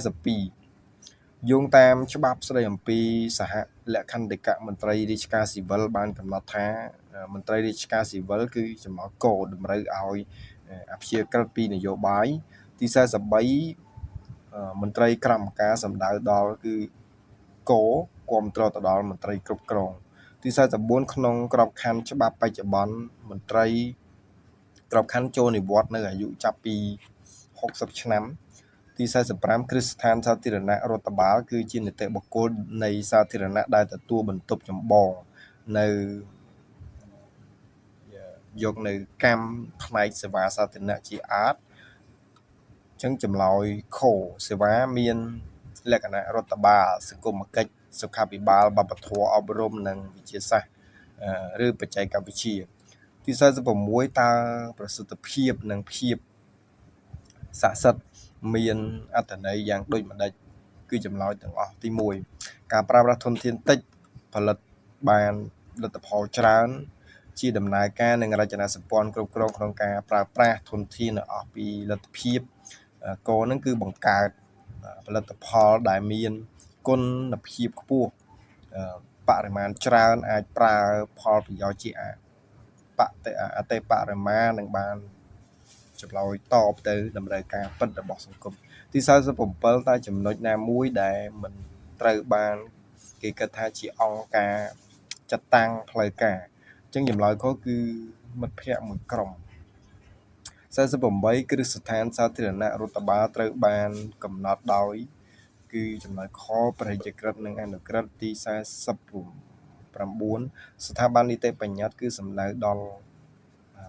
Speaker 1: យោងតាមច្បាប់ស្តីអំពីសហលក្ខន្តិកៈមន្ត្រីរាជការស៊ីវិលបានកំណត់ថាមន្ត្រីរាជការស៊ីវិលគឺចំណោទគោលតម្រូវឲ្យអព្យាក្រឹតពីនយោបាយទី43មន្ត្រីក្រមការសម្ដៅដល់គឺគោគ្រប់គ្រងទៅដល់មន្ត្រីគ្រប់គ្រងទី44ក្នុងក្របខ័ណ្ឌច្បាប់បច្ចុប្បន្នមន្ត្រីក្របខ័ណ្ឌចូលនិវត្តន៍នៅអាយុចាប់ពី60ឆ្នាំទី45គ្រឹះស្ថានសាធារណៈរដ្ឋបាលគឺជានីតិបុគ្គលនៃសាធារណៈដែលទទួលបន្ទុកចម្បងនៅយកនៅកម្មផ្នែកសេវាសាធារណៈជាអាតចឹងចម្លើយខសេវាមានលក្ខណៈរដ្ឋបាលសង្គមគិច្ចសុខាភិបាលវប្បធម៌អប់រំនិងវិទ្យាសាស្ត្រឬបច្ចេកវិទ្យាទី46តើប្រសិទ្ធភាពនិងភាពស័ក្តិសិទ្ធិមានអត្ថន័យយ៉ាងដូចម្ដេចគឺចម្លើយទាំងអស់ទី1ការប្រើប្រាស់ធនធានតិចផលិតបានលទ្ធផលច្រើនជាដំណើរការនិងរចនាសម្ព័ន្ធគ្រប់គ្រងក្នុងការប្រើប្រាស់ធនធានអស់ពីលទ្ធភាពកនឹងគឺបង្កើតផលិតផលដែលមានគុណភាពខ្ពស់បរិមាណច្រើនអាចប្រើផលប្រយោជន៍ជាអតិបរមានឹងបានចម្លើយតបទៅតម្រូវការពិតរបស់សង្គមទី47តើចំណុចណាមួយដែលមិនត្រូវបានគេគិតថាជាអង្គការចាត់តាំងផ្លូវការអញ្ចឹងចម្លើយខុសគឺមិត្តភ័ក្តិមួយក្រុម48គ្រឹះស្ថានសាធារណៈរដ្ឋបាលត្រូវបានកំណត់ដោយគឺចម្លើយខព្រះរាជក្រឹត្យនិងអនុក្រឹត្យទី49ស្ថាប័ននីតិបញ្ញត្តិគឺសំដៅដល់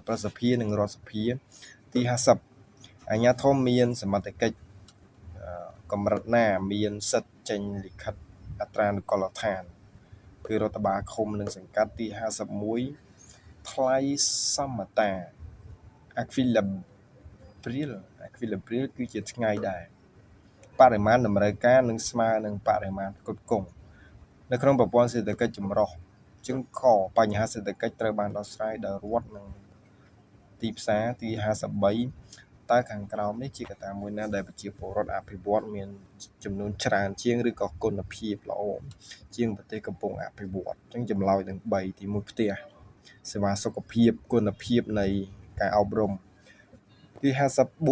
Speaker 1: ប្រសិទ្ធិនិងរដ្ឋសភាទី អាជ្ញាធរមានសមត្ថកិច្ចកម្រិតណាមានសិទ្ធិចេញលិខិតអត្រានុកូលដ្ឋានគឺរដ្ឋបាលឃុំនិងសង្កាត់ទី51ថ្លៃសមតា Equilibrium គឺជាថ្ងៃដែរបរិមាណតម្រូវការនឹងស្មើនឹងបរិមាណផ្គត់ផ្គង់នៅក្នុងប្រព័ន្ធសេដ្ឋកិច្ចចម្រុះជាងខបញ្ហាសេដ្ឋកិច្ចត្រូវបានដោះស្រាយដោយរដ្ឋនិងទីផ្សារទី53តើខាងក្រោមនេះជាកត្តាមួយណាដែលប្រជាពលរដ្ឋអភិវឌ្ឍមានចំនួនច្រើនជាងឬក៏គុណភាពល្អជាងប្រទេសកំពុងអភិវឌ្ឍអញ្ចឹងចម្លើយទាំង3ទី1ផ្ទះសេវាសុខភាពគុណភាពនៃការអប់រំទី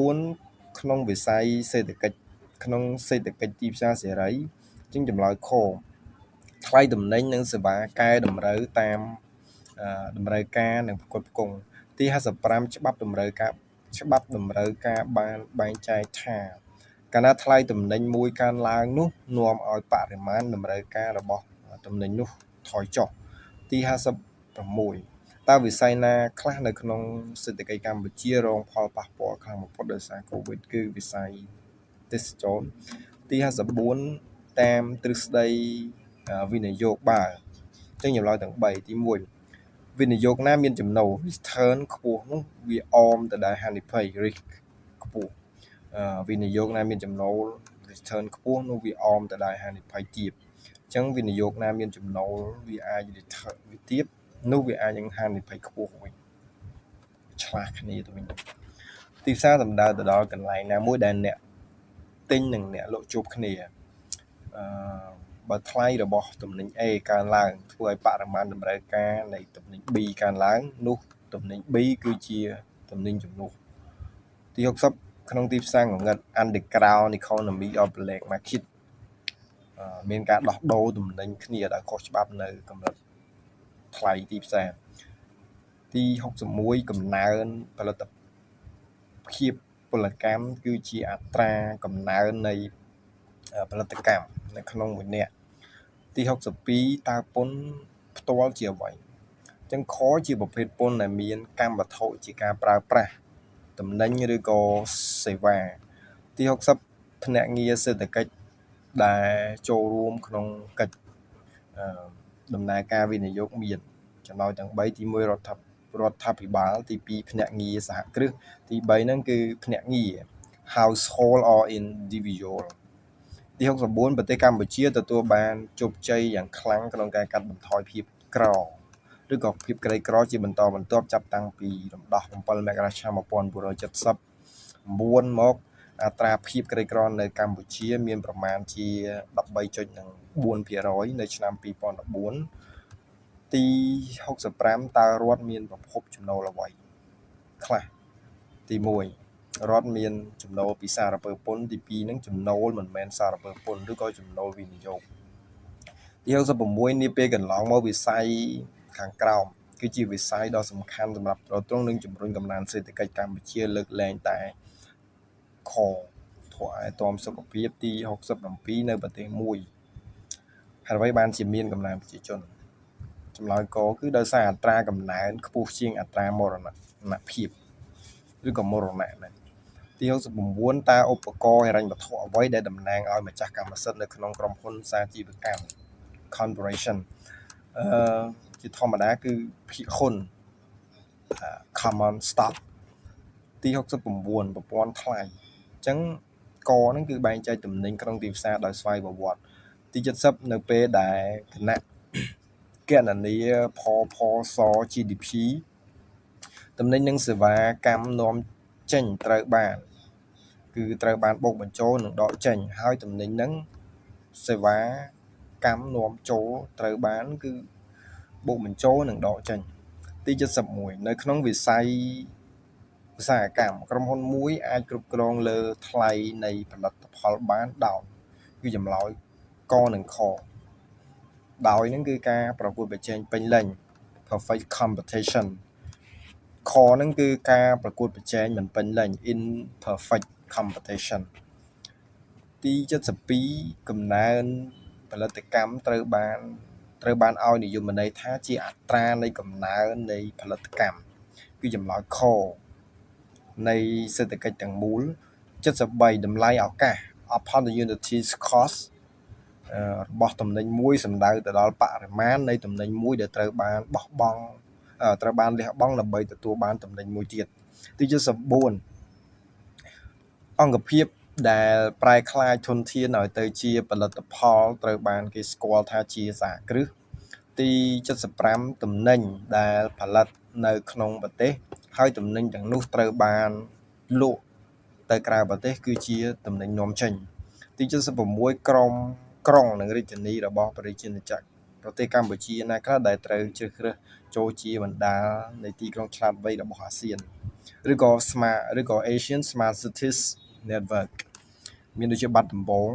Speaker 1: 54ក្នុងវិស័យសេដ្ឋកិច្ចក្នុងសេដ្ឋកិច្ចទីផ្សារសេរីជាងចម្លើយខថ្លៃទំនិញនិងសេវាកែតម្រូវតាមតម្រូវការនិងផ្គត់ផ្គង់ទី55ច្បាប់តម្រូវការបានបែងចែកថាកាលណាថ្លៃទំនិញមួយកើនឡើងនោះនាំឲ្យបរិមាណតម្រូវការរបស់ទំនិញនោះថយចុះទី56តើវិស័យណាខ្លះនៅក្នុងសេដ្ឋកិច្ចកម្ពុជារងផលប៉ះពាល់ខ្លាំងបំផុតដោយសារ COVID គឺវិស័យទេសចរណ៍ទី54តាមទ្រឹស្ដីវិនិយោគបើអញ្ចឹងចម្លើយទាំង3ទី1វិនិយោគណាមានចំណូល return ខ្ពស់នោះវាអមទៅដោយហានិភ័យ risk ខ្ពស់វិនិយោគណាមានចំណូល return ខ្ពស់នោះវាអមទៅដោយហានិភ័យទាបអញ្ចឹងវិនិយោគណាមានចំណូលវាអាច return វាទាបនោះវាអាចនឹងហានិភ័យខ្ពស់វិញឆ្លាស់គ្នាទៅវិញទីផ្សារសំដៅទៅដល់កន្លែងណាមួយដែលអ្នកទិញនិងអ្នកលក់ជួបគ្នាបើថ្លៃរបស់ទំនិញ A កើនឡើងធ្វើឲ្យបរិមាណតម្រូវការនៃទំនិញ B កើនឡើងនោះទំនិញ B គឺជាទំនិញជំនួសទី60ក្នុងទីផ្សារងងឹត underground economy of black market មានការដោះដូរទំនិញគ្នាដោយខុសច្បាប់នៅកម្រិតថ្លៃទីផ្សារទី61កំណើនផលិតភាពពលកម្មគឺជាអត្រាកំណើននៃផលិតកម្មនៅក្នុងមួយនាក់ទី62តើពន្ធផ្ទាល់ជាអ្វីអញ្ចឹងខជាប្រភេទពន្ធដែលមានកម្មវត្ថុជាការប្រើប្រាស់តំណែងឬក៏សេវាទី60ភ្នាក់ងារសេដ្ឋកិច្ចដែលចូលរួមក្នុងកិច្ចដំណើរការវិនិយោគមានចំណោយទាំង3ទី1រដ្ឋាភិបាលទី2ភ្នាក់ងារសហគ្រាសទី3ហ្នឹងគឺភ្នាក់ងារ household or individual ទី64ប្រទេសកម្ពុជាទទួលបានជោគជ័យយ៉ាងខ្លាំងក្នុងការកាត់បន្ថយភាពក្រឬក៏ភាពក្រីក្រជាបន្តបន្ទាប់ចាប់តាំងពីរំដោះ7មករាឆ្នាំ1979មកអត្រាភាពក្រីក្រនៅកម្ពុជាមានប្រមាណជា 13.4% នៅឆ្នាំ2014ទី65តើរដ្ឋមានប្រភពចំណូលអ្វីខ្លះទី1រដ្ឋមានចំណូលពីសារពើពន្ធទី2នឹងចំណូលមិនមែនសារពើពន្ធឬក៏ចំណូលវិនិយោគទី66នាពេលកន្លងមកវិស័យខាងក្រោមគឺជាវិស័យដ៏សំខាន់សម្រាប់ទ្រទ្រង់និងជំរុញកំណើនសេដ្ឋកិច្ចកម្ពុជាលើកលែងតែខធួអាយតមសុខភាពទី67នៅប្រទេសមួយហើយអ្វីបានជាមានកំណើនប្រជាជនចម្លើយកគឺដោយសារអត្រាកំណើនខ្ពស់ជាងអត្រាមរណភាពឬក៏មរណៈណាទី69តើឧបករណ៍ហិរញ្ញវត្ថុអ្វីដែលតំណាងឲ្យម្ចាស់កម្មសិទ្ធិនៅក្នុងក្រុមហ៊ុនសាជីវកម្ម corporation ជាធម្មតាគឺភាគហ៊ុន common stock ទី69ប្រព័ន្ធថ្លៃអញ្ចឹងកហ្នឹងគឺបែងចែកទំនិញក្នុងទីផ្សារដោយស្វ័យប្រវត្តិទី70នៅពេលដែលគណៈគណនាផស GDP ទំនិញនិងសេវាកម្មនាំចេញត្រូវបានបូកបញ្ចូលនិងដកចេញហើយទំនិញនិងសេវាកម្មនាំចូលត្រូវបានគឺបូកបញ្ចូលនិងដកចេញទី71នៅក្នុងវិស័យឧស្សាហកម្មក្រុមហ៊ុនមួយអាចគ្រប់គ្រងលើថ្លៃនៃផលិតផលបានដោយគឺចម្លើយកនិងខដោយនឹងគឺការប្រកួតប្រជែងពេញលេញ perfect competition ខហ្នឹងគឺការប្រកួតប្រជែងមិនពេញលេញ imperfect competition ទី72កំណើនផលិតកម្មត្រូវបានឲ្យនិយមន័យថាជាអត្រានៃកំណើននៃផលិតកម្មគឺចម្លើយខ នៃសេដ្ឋកិច្ចទាំងមូល73តម្លៃឱកាស opportunities cost របស់តំណែងមួយសំដៅទៅដល់បរិមាណនៃតំណែងមួយដែលត្រូវបានបោះបង់ត្រូវបានលះបង់ដើម្បីទទួលបានតំណែងមួយទៀតទី74អង្គភាពដែលប្រែក្លាយធនធានឲ្យទៅជាផលិតផលត្រូវបានគេស្គាល់ថាជាសហគ្រាសទី75តំណែងដែលផលិតនៅក្នុងប្រទេសហើយតំណែងទាំងនោះត្រូវបានលក់ទៅក្រៅប្រទេសគឺជាតំណែងនាំចេញទី76ក្រុងនិងរាជធានីរបស់ប្រជាជាតិប្រទេសកម្ពុជាណាខ្លះដែលត្រូវជ្រើសរើសចូលជាបណ្ដានៃទីក្រុងឆ្លាតវៃរបស់អាស៊ានឬក៏ Asian Smart Cities Network មានដូចជាបាត់ដំបង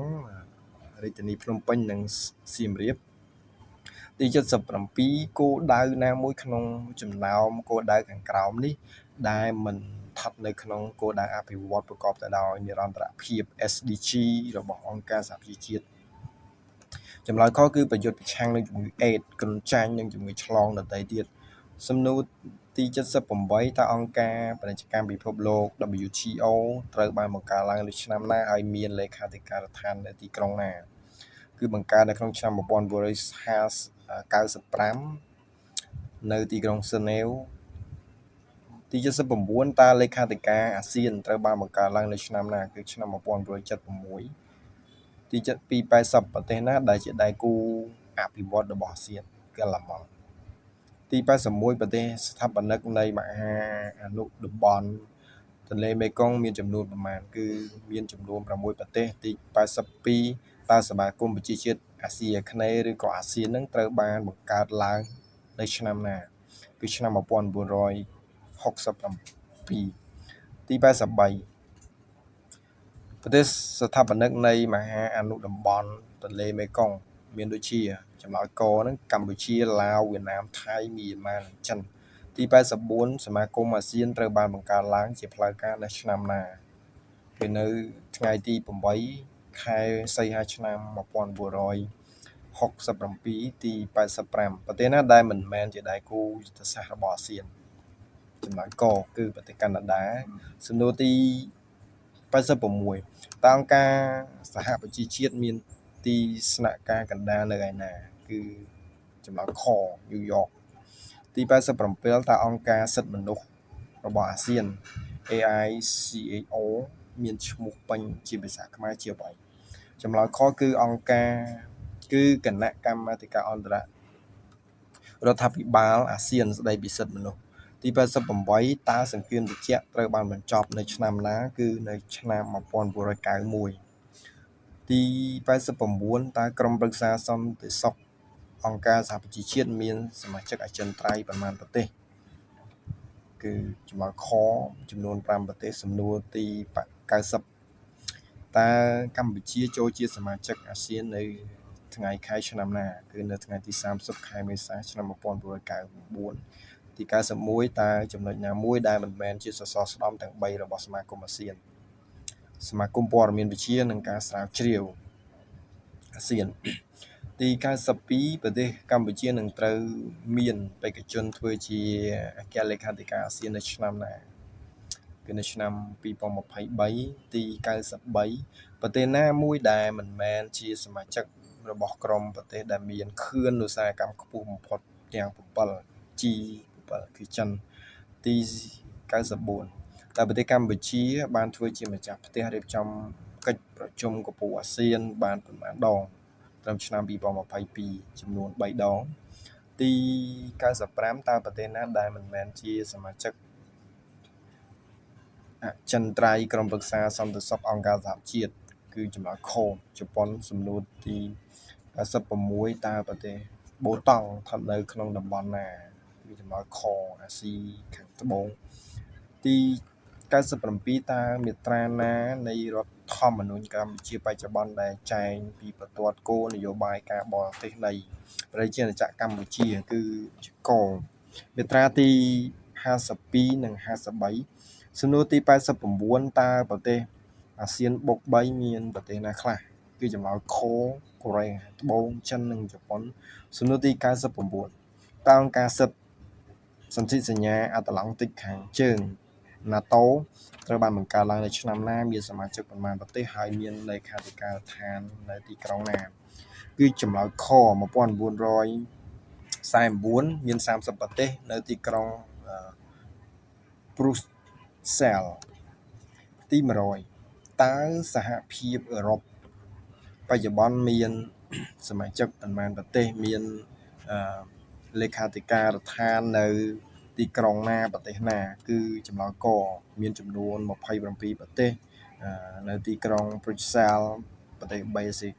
Speaker 1: រាជធានីភ្នំពេញនិងសៀមរាបទី77គោលដៅណាមួយក្នុងចំណោមគោលដៅខាងក្រោមនេះដែលមិនស្ថិតនៅក្នុងគោលដៅអភិវឌ្ឍប្រកបទៅដោយនិរន្តរភាព SDG របស់អង្គការសហប្រជាជាតិចម្លើយខគឺប្រយុទ្ធប្រឆាំងនឹងជំងឺអេដគ្រុនចាញ់និងជំងឺឆ្លងដទៃទៀតសំណួរទី78តើអង្គការពាណិជ្ជកម្មពិភពលោក WTO ត្រូវបានបង្កើតឡើងនៅឆ្នាំណាហើយមានលេខាធិការដ្ឋាននៅទីក្រុងណាគឺបង្កើតនៅក្នុងឆ្នាំ1995នៅទីក្រុងហ្សឺណែវទី79តើលេខាធិការអាស៊ានត្រូវបានបង្កើតឡើងនៅឆ្នាំណាគឺឆ្នាំ1976ទី280ប្រទេសណាដែលជាដៃគូអភិវឌ្ឍរបស់អាស៊ានគឺអាល្លឺម៉ង់ទី81ប្រទេសស្ថាបនិកនៃមហាអនុតំបន់ទន្លេមេគង្គមានចំនួនប្រមាណគឺមានចំនួន6ប្រទេសទី82តើសមាគមប្រជាជាតិអាស៊ីអាគ្នេយ៍ឬក៏អាស៊ាននឹងត្រូវបានបង្កើតឡើងនៅឆ្នាំណាគឺឆ្នាំ1967ទី83ប្រទេសស្ថាបនិកនៃមហាអនុតំបន់ទន្លេមេគង្គមានដូចជាចម្លើយកហ្នឹងកម្ពុជាឡាវវៀតណាមថៃមីយ៉ាន់ម៉ាចិនទី84សមាគមអាស៊ានត្រូវបានបង្កើតឡើងជាផ្លូវការនៅឆ្នាំណាគឺនៅថ្ងៃទី8ខែសីហាឆ្នាំ1967ទី85ប្រទេសណាដែលមិនមែនជាដៃគូយុទ្ធសាស្ត្ររបស់អាស៊ានចម្លើយកគឺប្រទេសកាណាដាសំណួរទី86តើអង្គការសហប្រជាជាតិមានទីស្នាក់ការកណ្ដាលនៅឯណាគឺចម្លើយខញូវយ៉កទី87តើអង្គការសិទ្ធិមនុស្សរបស់អាស៊ាន AICAO មានឈ្មោះពេញជាភាសាខ្មែរជាអ្វីចម្លើយខគឺអង្គការគឺគណៈកម្មាធិការអន្តររដ្ឋាភិបាលអាស៊ានស្ដីពីសិទ្ធិមនុស្សទី88តើសង្គ្រាមត្រជាក់ត្រូវបានបញ្ចប់នៅឆ្នាំណាគឺនៅឆ្នាំ1991ទី89តើក្រុមប្រឹក្សាសន្តិសុខអង្គការសហប្រជាជាតិមានសមាជិកអចិន្ត្រៃយ៍ប្រមាណប្រទេសគឺចម្លើយខចំនួន5ប្រទេសសំណួរទី90តើកម្ពុជាចូលជាសមាជិកអាស៊ាននៅថ្ងៃខែឆ្នាំណាគឺនៅថ្ងៃទី30ខែមេសាឆ្នាំ1999ទី91តើចំណុចណាមួយដែលមិនមែនជាសសរស្តម្ភទាំង3របស់សមាគមអាស៊ានសមាគមព័ត៌មានវិទ្យានិងការស្រាវជ្រាវអាស៊ានទី92ប្រទេសកម្ពុជានឹងត្រូវមានបេក្ខជនធ្វើជាអគ្គលេខាធិការអាស៊ាននៅឆ្នាំណាគឺនៅឆ្នាំ2023ទី93ប្រទេសណាមួយដែលមិនមែនជាសមាជិករបស់ក្រុមប្រទេសដែលមានខឿនឧស្សាហកម្មខ្ពស់បំផុតទាំង7 G7 គឺចិនទី94តែប្រទេសកម្ពុជាបានធ្វើជាម្ចាស់ផ្ទះរៀបចំកិច្ចប្រជុំកំពូលអាស៊ានបានប្រមាណដងត្រឹមឆ្នាំ2022ចំនួន3ដងទី95តើប្រទេសណាដែលមិនមែនជាសមាជិកអចិន្ត្រៃយ៍ក្រុមប្រឹក្សាសន្តិសុខអង្គការសហជាតិគឺចម្លើយខជប៉ុនសំណួរទី96តើប្រទេសបូតង់ស្ថិតនៅក្នុងតំបន់ណាគឺចម្លើយខអាស៊ីខាងត្បូងទី97តើមាត្រាណានៃរដ្ឋធម្មនុញ្ញកម្ពុជាបច្ចុប្បន្នដែលចែងពីបន្ទាត់គោលនយោបាយការបរទេសនៃប្រជាណាចក្រកម្ពុជាគឺជាកមាត្រាទី52និង53សំណួរទី89តើប្រទេសអាស៊ានបុក3មានប្រទេសណាខ្លះគឺចម្លើយខកូរ៉េត្បូងចិននិងជប៉ុនសំណួរទី99តើអង្គការសិទ្ធិសន្ធិសញ្ញាអាត្លង់តិកខាងជើង NATO ត្រូវបានបង្កើតឡើងនៅឆ្នាំណាមានសមាជិកប៉ុន្មានប្រទេសហើយមានលេខាធិការដ្ឋាននៅទីក្រុងណាគឺចម្លើយខ1949មាន30ប្រទេសនៅទីក្រុងBrussels ទី100តើសហភាពអឺរ៉ុបបច្ចុប្បន្នមានសមាជិកប៉ុន្មានប្រទេសមានលេខាធិការដ្ឋាននៅទីក្រុងណាប្រទេសណាគឺចម្លើយកមានចំនួន27ប្រទេសនៅទីក្រុង Brussels ប្រទេស Basic